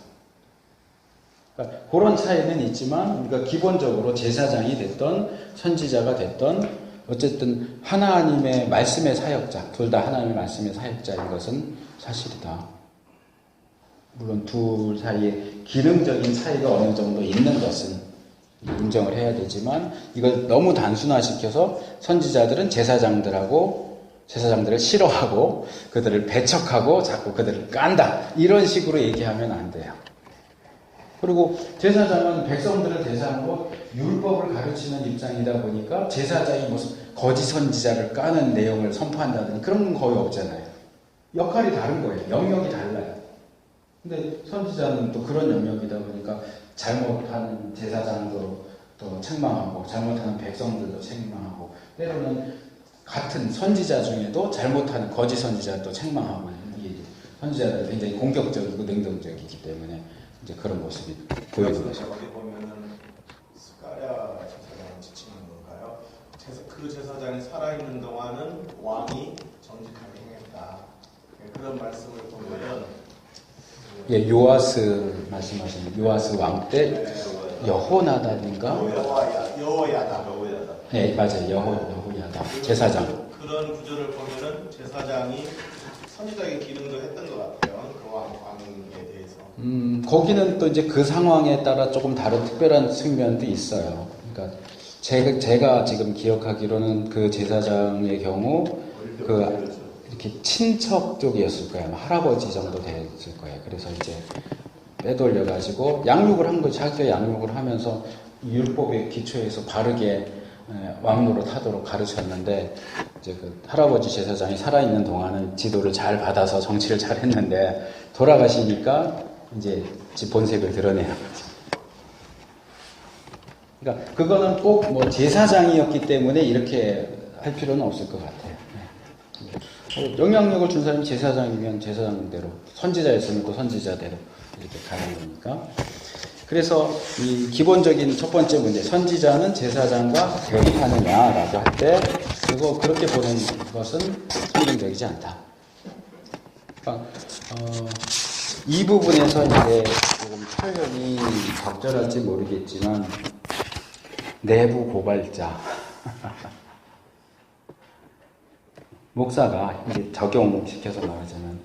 그러니까 그런 차이는 있지만 우리가 기본적으로 제사장이 됐던 선지자가 됐던 어쨌든 하나님의 말씀의 사역자 둘 다 하나님의 말씀의 사역자인 것은 사실이다. 물론 둘 사이에 기능적인 차이가 어느 정도 있는 것은 인정을 해야 되지만 이걸 너무 단순화시켜서 선지자들은 제사장들을 싫어하고 그들을 배척하고 자꾸 그들을 깐다 이런 식으로 얘기하면 안 돼요. 그리고 제사장은 백성들을 대상으로 율법을 가르치는 입장이다 보니까 제사장이 무슨 거짓 선지자를 까는 내용을 선포한다든지 그런 건 거의 없잖아요. 역할이 다른 거예요. 영역이 달라요. 근데 선지자는 또 그런 영역이다 보니까 잘못하는 제사장도 또 책망하고 잘못하는 백성들도 책망하고 때로는 같은 선지자 중에도 잘못하는 거짓 선지자도 책망하고 이게 선지자들은 굉장히 공격적이고 능동적이기 때문에 이제 그런 모습이 보여지는 거죠. 어디 보면은 스가랴 제사장을 지칭한 건가요? 그 제사장이 살아있는 동안은 왕이 정직하게 행했다. 그런 말씀을 보면은 예, 요아스 말씀하시는 요아스 왕 때 여호나답인가? 여호야다. 네, 맞아요. 여호야다 제사장. 그런 구절을 보면은 제사장이 선지자의 기능도 했던 것 같아요. 그 왕에 대해서. 거기는 또 이제 그 상황에 따라 조금 다른 특별한 측면도 있어요. 그러니까 제가 지금 기억하기로는 그 제사장의 경우 이렇게 친척 쪽이었을 거예요. 할아버지 정도 됐을 거예요. 그래서 이제 빼돌려가지고 양육을 한 거죠. 자기가 양육을 하면서 율법의 기초에서 바르게 왕노릇 하도록 가르쳤는데 이제 그 할아버지 제사장이 살아있는 동안은 지도를 잘 받아서 정치를 잘 했는데 돌아가시니까 이제 지 본색을 드러내는 거죠. 그러니까 그거는 꼭 뭐 제사장이었기 때문에 이렇게 할 필요는 없을 것 같아요. 영향력을 준 사람이 제사장이면 제사장대로, 선지자였으면 또 선지자대로 이렇게 가는 거니까. 그래서 이 기본적인 첫 번째 문제, 선지자는 제사장과 대립하느냐라고 할 때 그거 그렇게 보는 것은 성경적이지 않다. 그러니까 이 부분에서 이제 조금 표현이 적절할지 모르겠지만 내부 고발자 목사가 이제 적용시켜서 말하자면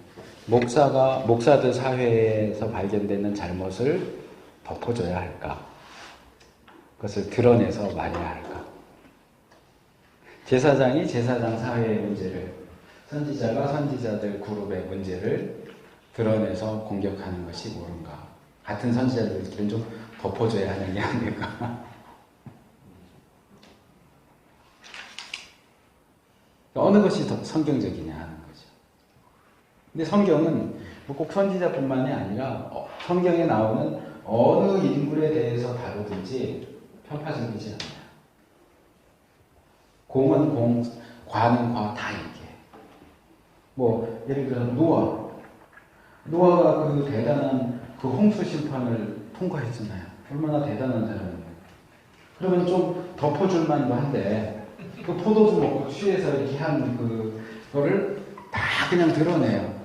목사들 사회에서 발견되는 잘못을 덮어줘야 할까? 그것을 드러내서 말해야 할까? 제사장이 제사장 사회의 문제를, 선지자가 선지자들 그룹의 문제를 드러내서 공격하는 것이 옳은가? 같은 선지자들끼리는 좀 덮어줘야 하는 게 아닐까? 어느 것이 더 성경적이냐 하는 거죠. 근데 성경은 꼭 선지자뿐만이 아니라 성경에 나오는 어느 인물에 대해서 다루든지 편파적이지 않아요. 공은 공, 과는 과 다 얘기해요. 뭐 예를 들어서 노아가 그 대단한 그 홍수 심판을 통과했잖아요. 얼마나 대단한 사람이에요. 그러면 좀 덮어줄 만도 한데 그 포도주 먹고 취해서 이렇게 한 그거를 다 그냥 드러내요.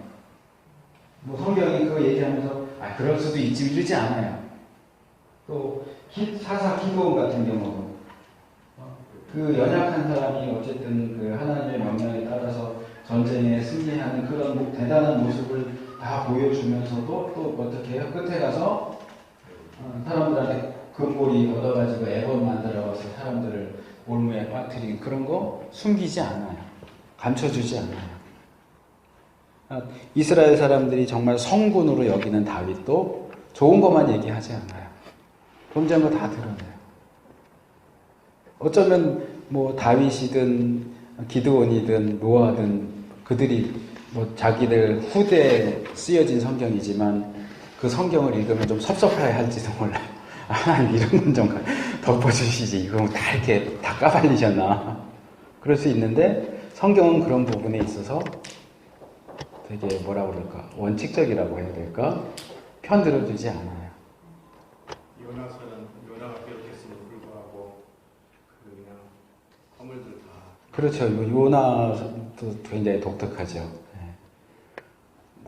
뭐 성경이 그거 얘기하면서 그럴 수도 있지 이러지 않아요. 또 사사 기도원 같은 경우 그 연약한 사람이 어쨌든 그 하나님의 명령에 따라서 전쟁에 승리하는 그런 대단한 모습을 다 보여주면서도 또 어떻게 해요? 끝에 가서 사람들한테 금고리 얻어가지고 애번 만들어서 사람들을 올무에 빠뜨리는 그런 거 숨기지 않아요. 감춰주지 않아요. 이스라엘 사람들이 정말 성군으로 여기는 다윗도 좋은 것만 얘기하지 않아요. 존재한 거 다 드러내요. 어쩌면 뭐 다윗이든 기드온이든 노아든 그들이 뭐 자기들 후대에 쓰여진 성경이지만 그 성경을 읽으면 좀 섭섭해 할지도 몰라요. 하나님 이런 건 좀 덮어주시지. 이거 다 이렇게 다 까발리셨나. 그럴 수 있는데 성경은 그런 부분에 있어서 되게 뭐라 그럴까 원칙적이라고 해야 될까 편들어주지 않아요. 요나가 기록했음에도 불구하고 그냥 허물들 다. 그렇죠. 요나도 굉장히 독특하죠.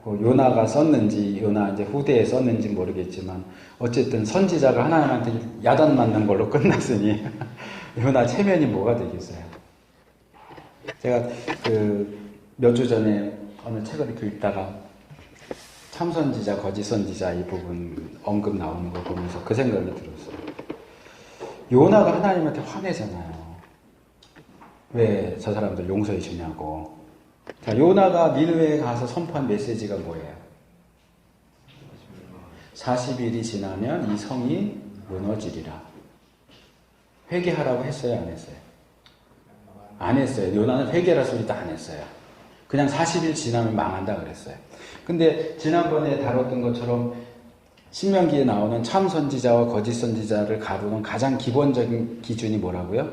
요나가 썼는지 요나 이제 후대에 썼는지 모르겠지만 어쨌든 선지자가 하나님한테 야단 맞는 걸로 끝났으니 요나 체면이 뭐가 되겠어요. 제가 몇 주 전에 어느 책을 이렇게 읽다가 참선지자, 거짓선지자 이 부분 언급 나오는 거 보면서 그 생각이 들었어요. 요나가 하나님한테 화내잖아요. 왜 저 사람들 용서해 주냐고. 자, 요나가 니느웨에 가서 선포한 메시지가 뭐예요? 40일이 지나면 이 성이 무너지리라. 회개하라고 했어요, 안 했어요? 안 했어요. 요나는 회개라 소리도 안 했어요. 그냥 40일 지나면 망한다 그랬어요. 근데 지난번에 다뤘던 것처럼 신명기에 나오는 참 선지자와 거짓 선지자를 가르는 가장 기본적인 기준이 뭐라고요?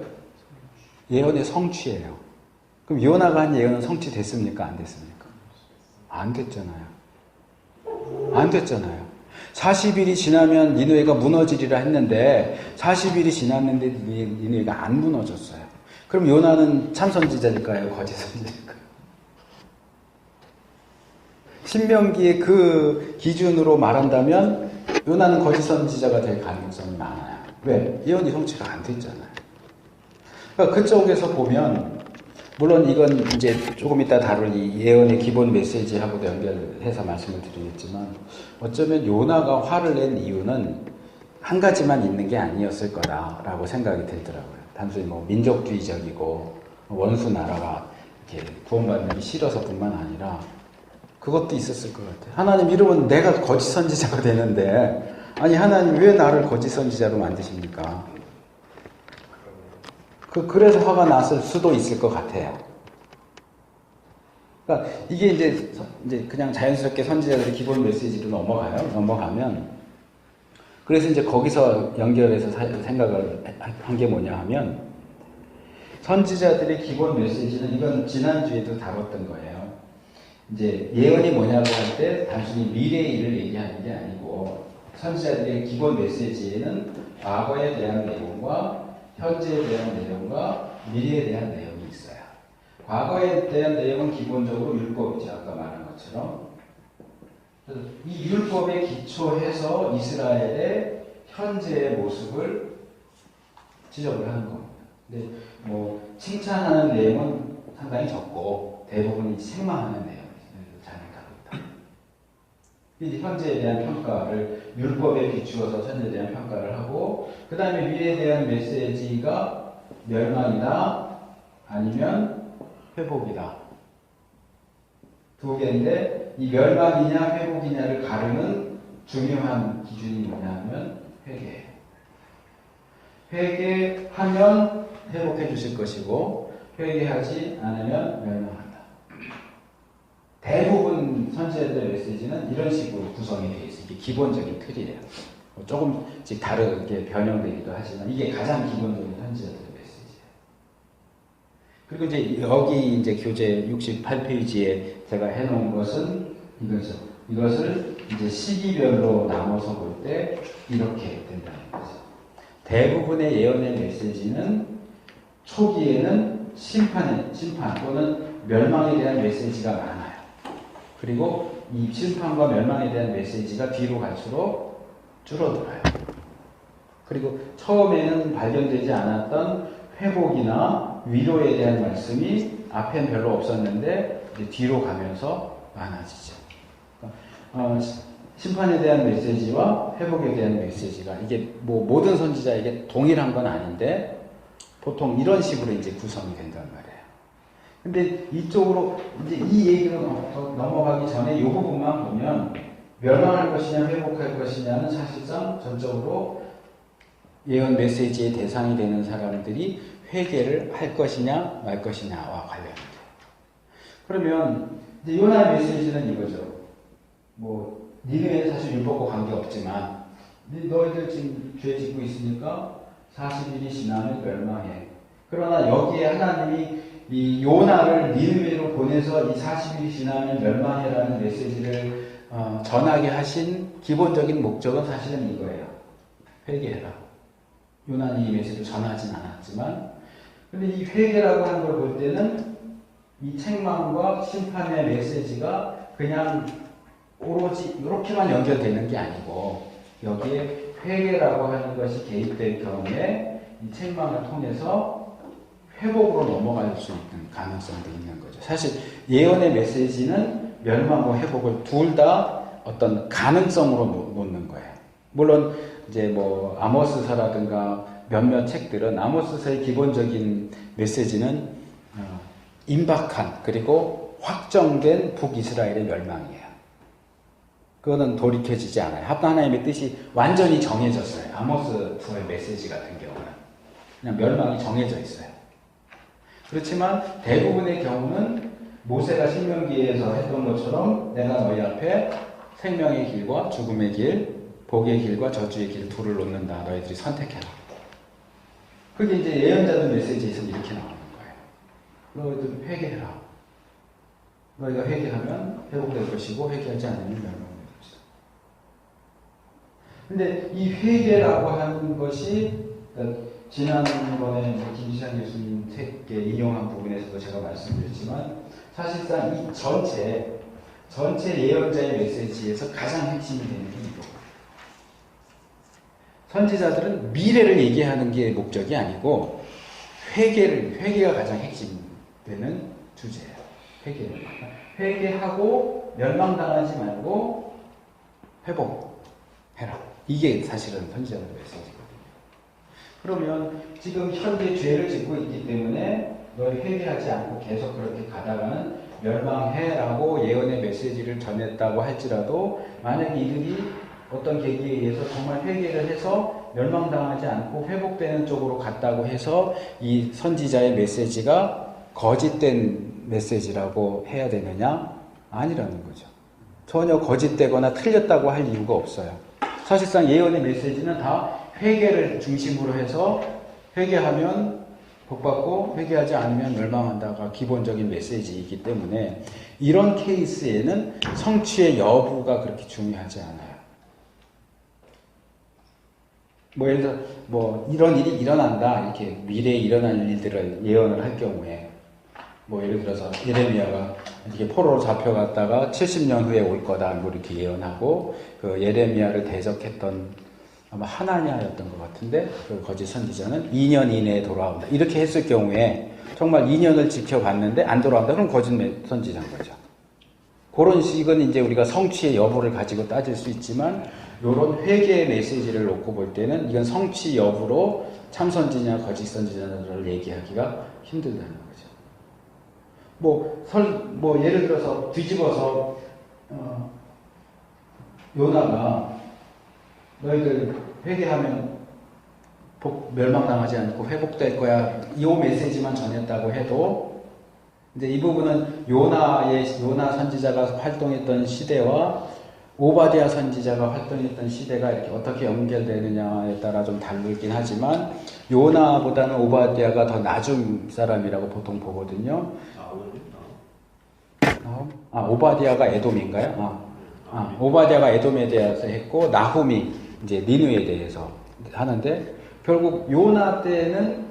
예언의 성취예요. 그럼 요나가 한 예언은 성취됐습니까? 안 됐습니까? 안 됐잖아요. 안 됐잖아요. 40일이 지나면 니느웨가 무너지리라 했는데 40일이 지났는데 니느웨가 안 무너졌어요. 그럼 요나는 참 선지자일까요? 거짓 선지자일까요? 신명기의 그 기준으로 말한다면 요나는 거짓 선지자가 될 가능성이 많아요. 왜? 예언이 성취가 안 됐잖아요. 그러니까 그쪽에서 보면 물론 이건 이제 조금 이따 다룰 이 예언의 기본 메시지하고도 연결해서 말씀을 드리겠지만 어쩌면 요나가 화를 낸 이유는 한 가지만 있는 게 아니었을 거다라고 생각이 들더라고요. 단순히 뭐 민족주의적이고 원수 나라가 이렇게 구원받는 게 싫어서뿐만 아니라 그것도 있었을 것 같아요. 하나님 이러면 내가 거짓 선지자가 되는데 아니 하나님 왜 나를 거짓 선지자로 만드십니까? 그래서 화가 났을 수도 있을 것 같아요. 그러니까 이게 이제 그냥 자연스럽게 선지자들의 기본 메시지로 넘어가면 그래서 이제 거기서 연결해서 생각을 한 게 뭐냐 하면 선지자들의 기본 메시지는 이건 지난주에도 다뤘던 거예요. 이제 예언이 뭐냐고 할 때 단순히 미래의 일을 얘기하는 게 아니고 선지자들의 기본 메시지에는 과거에 대한 내용과 현재에 대한 내용과 미래에 대한 내용이 있어요. 과거에 대한 내용은 기본적으로 율법이죠. 아까 말한 것처럼. 이 율법에 기초해서 이스라엘의 현재의 모습을 지적을 하는 겁니다. 근데 뭐 칭찬하는 내용은 상당히 적고 대부분이 책망하는 내용이에요. 이제 현재에 대한 평가를 율법에 비추어서 현재에 대한 평가를 하고 그 다음에 미래에 대한 메시지가 멸망이다 아니면 회복이다 두 개인데 이 멸망이냐 회복이냐를 가르는 중요한 기준이 뭐냐면 회개예요. 회개하면 회복해 주실 것이고 회개하지 않으면 멸망한다. 대부분 선지자들의 메시지는 이런 식으로 구성이 되어 있어요. 이게 기본적인 틀이에요. 조금씩 다르게 변형되기도 하지만 이게 가장 기본적인 선지자들의 메시지예요. 그리고 이제 여기 이제 교재 68페이지에 제가 해놓은 것은 이거죠. 이것을 이제 시기별로 나눠서 볼 때 이렇게 된다는 거죠. 대부분의 예언의 메시지는 초기에는 심판 또는 멸망에 대한 메시지가 많아요. 그리고 이 심판과 멸망에 대한 메시지가 뒤로 갈수록 줄어들어요. 그리고 처음에는 발견되지 않았던 회복이나 위로에 대한 말씀이 앞엔 별로 없었는데 이제 뒤로 가면서 많아지죠. 심판에 대한 메시지와 회복에 대한 메시지가 이게 뭐 모든 선지자에게 동일한 건 아닌데 보통 이런 식으로 이제 구성이 된단 말이에요. 근데 이쪽으로 이제 이 얘기로 넘어가기 전에 이 부분만 보면 멸망할 것이냐 회복할 것이냐는 사실상 전적으로 예언 메시지의 대상이 되는 사람들이 회개를 할 것이냐 말 것이냐와 관련돼요. 그러면 이제 요나의 메시지는 이거죠. 뭐 니네는 사실 율법과 관계없지만 너희들 지금 죄 짓고 있으니까 40일이 지나면 멸망해. 그러나 여기에 하나님이 이 요나를 니느웨로 보내서 이 40일이 지나면 멸망해라는 메시지를 전하게 하신 기본적인 목적은 사실은 이거예요. 회개해라. 요나는 이 메시지를 전하진 않았지만 근데 이 회개라고 하는 걸 볼 때는 이 책망과 심판의 메시지가 그냥 오로지 이렇게만 연결되는 게 아니고 여기에 회개라고 하는 것이 개입될 경우에 이 책망을 통해서 회복으로 넘어갈 수 있는 가능성도 있는 거죠. 사실 예언의 메시지는 멸망과 회복을 둘 다 어떤 가능성으로 놓는 거예요. 물론 이제 뭐 아모스서라든가 몇몇 책들은 아모스서의 기본적인 메시지는 임박한 그리고 확정된 북이스라엘의 멸망이에요. 그거는 돌이켜지지 않아요. 하나님의 뜻이 완전히 정해졌어요. 아모스서의 메시지 같은 경우는 그냥 멸망이 정해져 있어요. 그렇지만 대부분의 경우는 모세가 신명기에서 했던 것처럼 내가 너희 앞에 생명의 길과 죽음의 길, 복의 길과 저주의 길 둘을 놓는다. 너희들이 선택해라. 그게 이제 예언자들 메시지에서 이렇게 나오는 거예요. 너희들 회개해라. 너희가 회개하면 회복될 것이고 회개하지 않으면 멸망될 것이다. 근데 이 회개라고 하는 것이 지난번에 김지찬 교수님 책에 인용한 부분에서도 제가 말씀드렸지만 사실상 이 전체 예언자의 메시지에서 가장 핵심이 되는 게 이거. 선지자들은 미래를 얘기하는 게 목적이 아니고 회개가 가장 핵심되는 주제예요. 회개하고 멸망당하지 말고 회복해라. 이게 사실은 선지자들의 메시지거든요. 그러면 지금 현재 죄를 짓고 있기 때문에 너희 회개하지 않고 계속 그렇게 가다가는 멸망해라고 예언의 메시지를 전했다고 할지라도 만약에 이들이 어떤 계기에 의해서 정말 회개를 해서 멸망당하지 않고 회복되는 쪽으로 갔다고 해서 이 선지자의 메시지가 거짓된 메시지라고 해야 되느냐? 아니라는 거죠. 전혀 거짓되거나 틀렸다고 할 이유가 없어요. 사실상 예언의 메시지는 다 회개를 중심으로 해서 회개하면 복받고 회개하지 않으면 멸망한다가 기본적인 메시지이기 때문에 이런 케이스에는 성취의 여부가 그렇게 중요하지 않아요. 뭐 예를 들어 뭐 이런 일이 일어난다 이렇게 미래에 일어날 일들을 예언을 할 경우에 뭐 예를 들어서 예레미야가 이렇게 포로로 잡혀갔다가 70년 후에 올 거다 뭐 이렇게 예언하고 그 예레미야를 대적했던 아마 하나냐였던 것 같은데 그 거짓 선지자는 2년 이내에 돌아온다 이렇게 했을 경우에 정말 2년을 지켜봤는데 안 돌아온다 그럼 거짓 선지자인 거죠. 그런 식은 이제 우리가 성취의 여부를 가지고 따질 수 있지만 이런 회개의 메시지를 놓고 볼 때는 이건 성취 여부로 참선지냐 거짓 선지자를 얘기하기가 힘들다는 거죠. 뭐 예를 들어서 뒤집어서 요나가 너희들 회개하면 멸망당하지 않고 회복될 거야 이 메시지만 전했다고 해도 이제 이 부분은 요나 선지자가 활동했던 시대와 오바댜 선지자가 활동했던 시대가 이렇게 어떻게 연결되느냐에 따라 좀 다르긴 하지만 요나보다는 오바댜가 더 낮은 사람이라고 보통 보거든요. 오바댜가 에돔인가요? 오바댜가 에돔에 대해서 했고 나훔이 이제 니느웨에 대해서 하는데 결국 요나 때는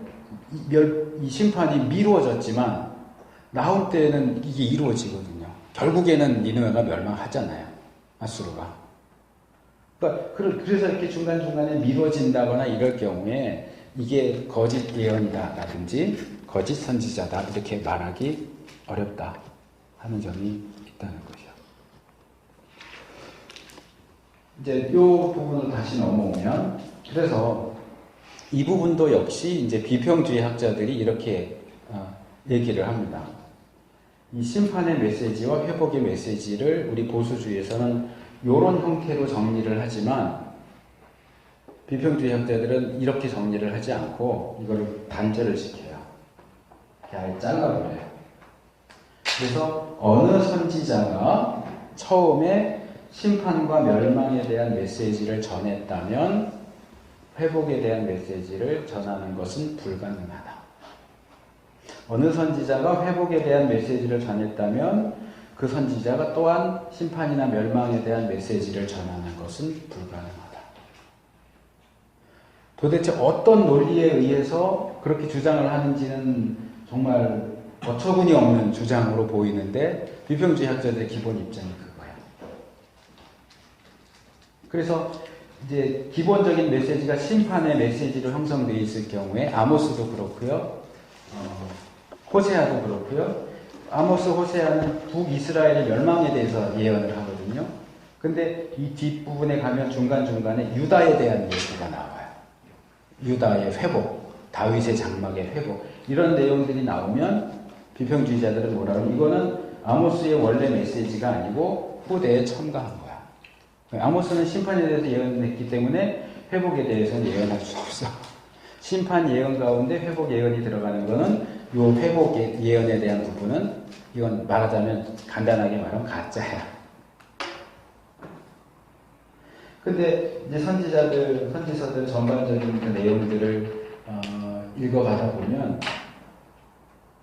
이 심판이 미루어졌지만 나훔 때는 이게 이루어지거든요. 결국에는 니느웨가 멸망하잖아요. 아수르가. 그러니까 그래서 이렇게 중간중간에 미뤄진다거나 이럴 경우에 이게 거짓 예언이다라든지 거짓 선지자다 이렇게 말하기 어렵다 하는 점이 있다는 거죠. 이제 이 부분을 다시 넘어오면 그래서 이 부분도 역시 이제 비평주의 학자들이 이렇게 얘기를 합니다. 이 심판의 메시지와 회복의 메시지를 우리 보수주의에서는 이런 형태로 정리를 하지만 비평주의 학자들은 이렇게 정리를 하지 않고 이거를 단절을 시켜요. 아예 잘라버려요. 그래서 어느 선지자가 처음에 심판과 멸망에 대한 메시지를 전했다면 회복에 대한 메시지를 전하는 것은 불가능하다. 어느 선지자가 회복에 대한 메시지를 전했다면 그 선지자가 또한 심판이나 멸망에 대한 메시지를 전하는 것은 불가능하다. 도대체 어떤 논리에 의해서 그렇게 주장을 하는지는 정말 어처구니 없는 주장으로 보이는데 비평주의 학자들의 기본 입장이 그거예요. 그래서 이제 기본적인 메시지가 심판의 메시지로 형성되어 있을 경우에 아모스도 그렇고요. 호세아도 그렇고요. 아모스, 호세아는 북이스라엘의 멸망에 대해서 예언을 하거든요. 근데 이 뒷부분에 가면 중간중간에 유다에 대한 얘기가 나와요. 유다의 회복, 다윗의 장막의 회복, 이런 내용들이 나오면 비평주의자들은 뭐라 그러면 이거는 아모스의 원래 메시지가 아니고 후대에 첨가한 거야. 아모스는 심판에 대해서 예언했기 때문에 회복에 대해서는 예언할 수 없어. 심판 예언 가운데 회복 예언이 들어가는 거는 이 회복 예언에 대한 부분은 이건 말하자면 간단하게 말하면 가짜야. 근데 이제 선지서들 전반적인 그 내용들을 읽어가다 보면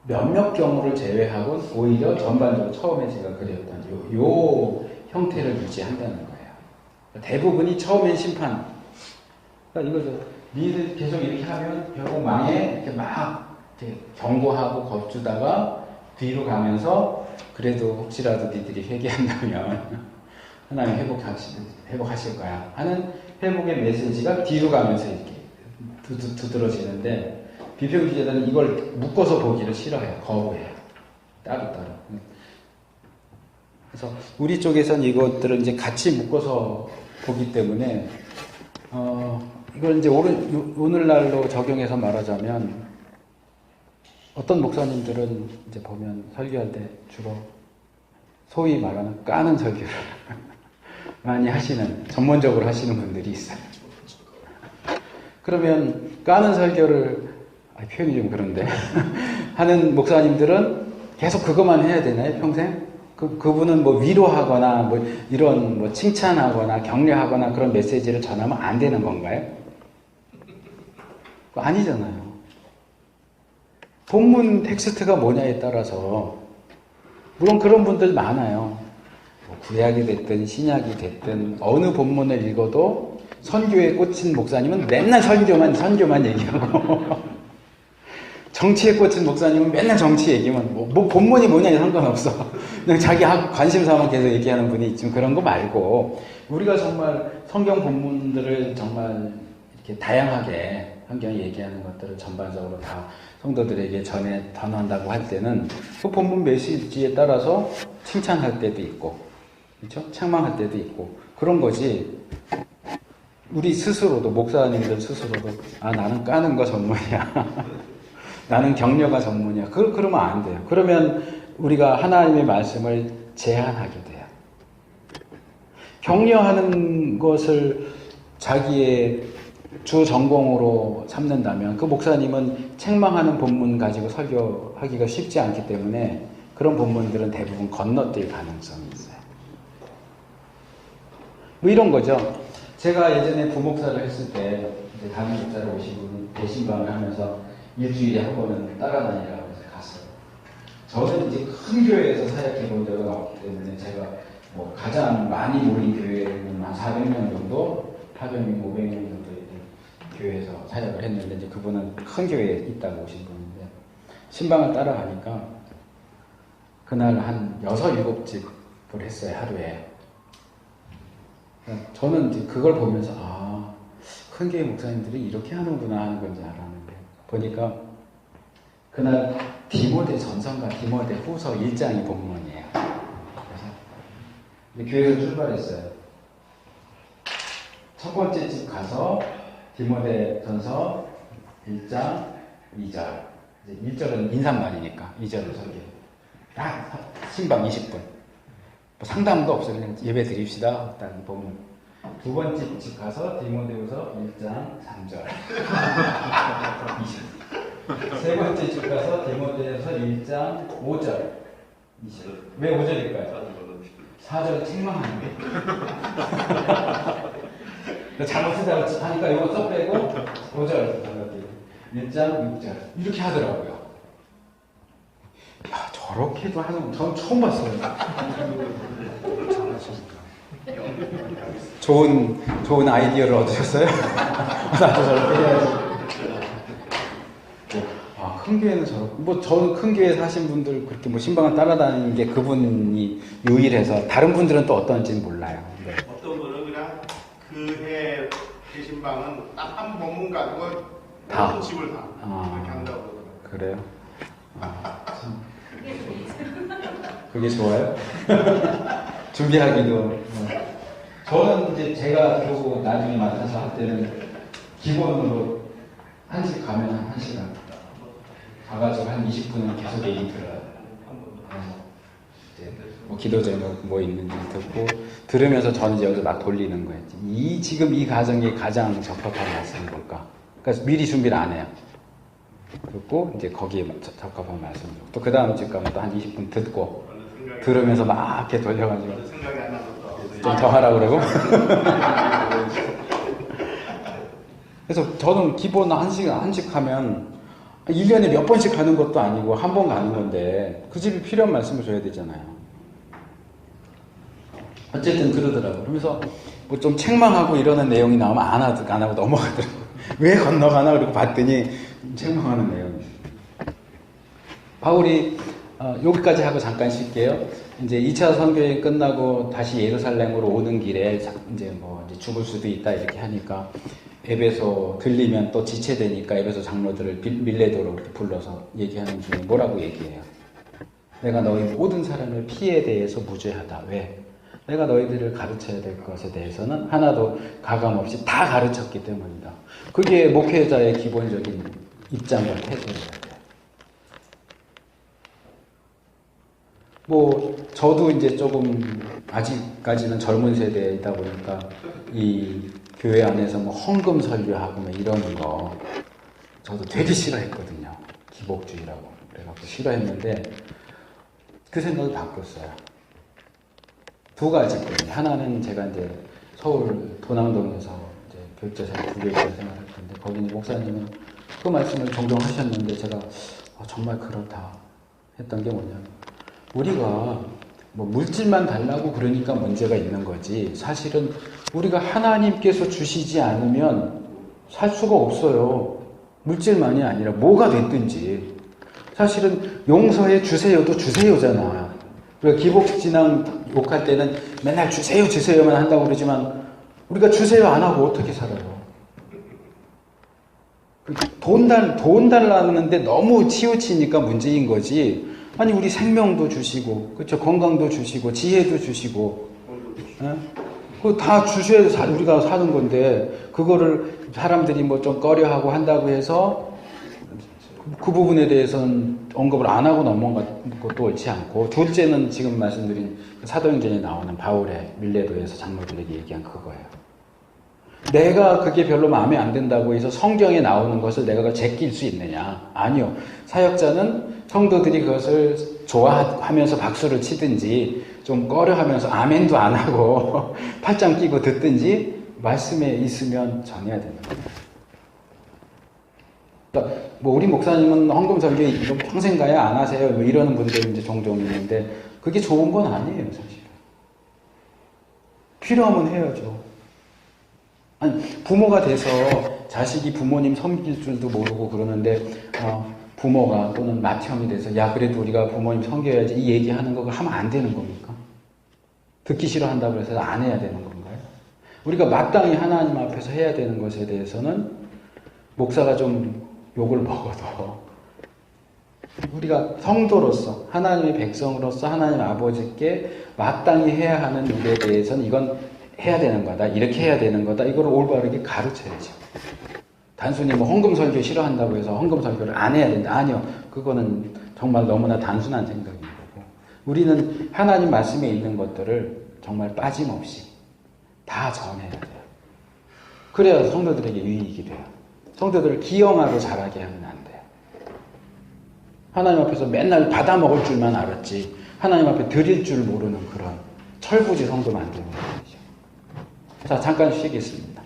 몇몇 경우를 제외하고는 오히려 전반적으로 처음에 제가 그렸던 요 형태를 유지한다는 거예요. 대부분이 처음엔 심판. 그러니까 이거죠. 니들 계속 이렇게 하면 결국 망해. 이렇게 막 이렇게 경고하고 겁주다가 뒤로 가면서 그래도 혹시라도 니들이 회개한다면 하나님 회복하실 거야 하는 회복의 메시지가 뒤로 가면서 이렇게 두드러지는데 비평주의자들은 이걸 묶어서 보기를 싫어해요. 거부해요. 따로따로. 그래서 우리 쪽에서는 이것들을 이제 같이 묶어서 보기 때문에 이걸 이제 오늘날로 적용해서 말하자면 어떤 목사님들은 이제 보면 설교할 때 주로 소위 말하는 까는 설교를 많이 하시는, 전문적으로 하시는 분들이 있어요. 그러면 까는 설교를 표현이 좀 그런데 하는 목사님들은 계속 그것만 해야 되나요, 평생? 그분은 뭐 위로하거나 뭐 이런 뭐 칭찬하거나 격려하거나 그런 메시지를 전하면 안 되는 건가요? 아니잖아요. 본문 텍스트가 뭐냐에 따라서 물론 그런 분들 많아요. 뭐 구약이 됐든 신약이 됐든 어느 본문을 읽어도 선교에 꽂힌 목사님은 맨날 선교만 얘기하고 정치에 꽂힌 목사님은 맨날 정치 얘기만 뭐 본문이 뭐냐에 상관없어. 그냥 자기 관심사만 계속 얘기하는 분이 있지만 그런 거 말고 우리가 정말 성경 본문들을 정말 이렇게 다양하게 성경이 얘기하는 것들을 전반적으로 다 성도들에게 전한다고 할 때는 그 본문 메시지에 따라서 칭찬할 때도 있고, 그렇죠? 책망할 때도 있고 그런 거지. 우리 스스로도 목사님들 스스로도 나는 까는 거 전문이야. 나는 격려가 전문이야. 그러면 안 돼요. 그러면 우리가 하나님의 말씀을 제한하게 돼요. 격려하는 것을 자기의 주 전공으로 삼는다면 그 목사님은 책망하는 본문 가지고 설교하기가 쉽지 않기 때문에 그런 본문들은 대부분 건너뛸 가능성이 있어요. 뭐 이런 거죠. 제가 예전에 부목사를 했을 때 이제 다른 목사를 오시고 대신방을 하면서 일주일에 한 번은 따라다니라고 해서 갔어요. 저는 이제 큰 교회에서 사역해 본 적은 없기 때문에 제가 뭐 가장 많이 모인 교회는 한 400명 정도, 400명, 500명 정도 교회에서 사역을 했는데 이제 그분은 큰 교회에 있다고 오신 분인데 신방을 따라가니까 그날 한 6, 7집을 했어요, 하루에. 저는 이제 그걸 보면서 큰 교회 목사님들이 이렇게 하는구나 하는 건지 알았는데 보니까 그날 디모데 전서인가 디모데 후서 1장이 본문이에요. 그래서 교회에서 출발했어요. 첫 번째 집 가서 디모데 전서 1장 2절. 1절은 인사말이니까 2절을 설교. 딱 신방 20분. 뭐 상담도 없어요. 그냥 예배 드립시다. 딱 보면. 두 번째 집 가서 디모데후서 1장 3절. 20. 세 번째 집 가서 디모데후서 1장 5절. 20. 왜 5절일까요? 4절은 책망하는 게. 잘못 쓰다가 하니까 이거 써 빼고 5절 1장 6절 이렇게 하더라고요. 야, 저렇게도 하는 전 처음 봤어요. 좋은 아이디어를 얻으셨어요? 나도 저렇게 해야지. 큰 교회는 저렇게 저는 큰 교회에서 하신 분들 그렇게 신방을 따라다니는 게 그분이 유일해서 다른 분들은 또 어떤지는 몰라요. 네. 어떤 분은 그냥 그해 계신방은 딱 한 본문 가지고 모든 집을 다 이렇게 한다고 그러더라고요. 그래요? 그게 좋아요? 준비하기도 저는 이제 제가 그러고 나중에 맡아서 할 때는 기본으로 한식 가면 한 1시간 가가지고 한 20분은 계속 얘기 들어요. 이제 뭐 기도 제목 뭐 있는지 듣고 들으면서 저는 이제 여기서 막 돌리는 거예요. 지금 이 가정이 가장 적합한 말씀이 뭘까? 그러니까 미리 준비를 안 해요. 듣고 이제 거기에 적합한 말씀. 또 그 다음 집 가면 또 한 20분 듣고 들으면서 막 이렇게 돌려가지고 생각이 안 나서 좀 더 하라고 그러고. 그래서 저는 기본 한식 하면 1년에 몇 번씩 가는 것도 아니고 한 번 가는 건데 그 집이 필요한 말씀을 줘야 되잖아요. 어쨌든 그러더라고요. 그러면서 뭐 좀 책망하고 이러는 내용이 나오면 안 하고 넘어가더라고요. 왜 건너가나 그러고 봤더니 책망하는 내용이에요. 바울이 여기까지 하고 잠깐 쉴게요. 이제 2차 선교여행 끝나고 다시 예루살렘으로 오는 길에 이제 죽을 수도 있다 이렇게 하니까 에베소 들리면 또 지체되니까 에베소 장로들을 밀레도로 이렇게 불러서 얘기하는 중에 뭐라고 얘기해요? 내가 너희 모든 사람의 피에 대해서 무죄하다. 왜? 내가 너희들을 가르쳐야 될 것에 대해서는 하나도 가감없이 다 가르쳤기 때문이다. 그게 목회자의 기본적인 입장과 태도예요. 저도 이제 조금 아직까지는 젊은 세대이다 보니까 이 교회 안에서 헌금 설교하고 이러는 거 저도 되게 싫어했거든요. 기복주의라고 그래갖고 싫어했는데 그 생각을 바꿨어요. 두 가지거든요. 하나는 제가 이제 서울 도남동에서 이제 교육자생 부교육자 생활할 텐데 거기 목사님은 그 말씀을 종종 하셨는데 제가 정말 그렇다 했던 게 뭐냐면 우리가 물질만 달라고 그러니까 문제가 있는 거지 사실은 우리가 하나님께서 주시지 않으면 살 수가 없어요. 물질만이 아니라 뭐가 됐든지 사실은 용서해 주세요도 주세요잖아. 우리가 기복신앙 욕할 때는 맨날 주세요 주세요만 한다고 그러지만 우리가 주세요 안 하고 어떻게 살아요? 돈 달라는데 너무 치우치니까 문제인 거지. 아니 우리 생명도 주시고 그렇죠? 건강도 주시고 지혜도 주시고 그거 다 주셔야 우리가 사는 건데 그거를 사람들이 좀 꺼려하고 한다고 해서 그 부분에 대해서는 언급을 안 하고 넘어간 것도 옳지 않고 둘째는 지금 말씀드린 사도행전에 나오는 바울의 밀레도에서 장로들에게 얘기한 그거예요. 내가 그게 별로 마음에 안 든다고 해서 성경에 나오는 것을 내가 그걸 제낄 수 있느냐? 아니요. 사역자는 성도들이 그것을 좋아하면서 박수를 치든지 좀 꺼려하면서 아멘도 안 하고 팔짱 끼고 듣든지 말씀에 있으면 전해야 되는 거예요. 그러니까 우리 목사님은 헌금 설교 평생 가야 안 하세요. 이러는 분들이 이제 종종 있는데 그게 좋은 건 아니에요, 사실. 필요하면 해야죠. 아니, 부모가 돼서 자식이 부모님 섬길 줄도 모르고 그러는데 부모가 또는 맏형이 돼서 야 그래도 우리가 부모님 섬겨야지 이 얘기하는 거 하면 안 되는 겁니까? 듣기 싫어한다고 해서 안 해야 되는 건가요? 우리가 마땅히 하나님 앞에서 해야 되는 것에 대해서는 목사가 좀 욕을 먹어도 우리가 성도로서 하나님의 백성으로서 하나님 아버지께 마땅히 해야 하는 일에 대해서는 이건 해야 되는 거다. 이렇게 해야 되는 거다. 이걸 올바르게 가르쳐야죠. 단순히 헌금 설교 싫어한다고 해서 헌금 설교를 안 해야 된다. 아니요. 그거는 정말 너무나 단순한 생각인 거고. 우리는 하나님 말씀에 있는 것들을 정말 빠짐없이 다 전해야 돼요. 그래야 성도들에게 유익이 돼요. 성도들을 기형하고 자라게 하면 안 돼요. 하나님 앞에서 맨날 받아먹을 줄만 알았지 하나님 앞에 드릴 줄 모르는 그런 철부지 성도 만드는 거죠. 자, 잠깐 쉬겠습니다.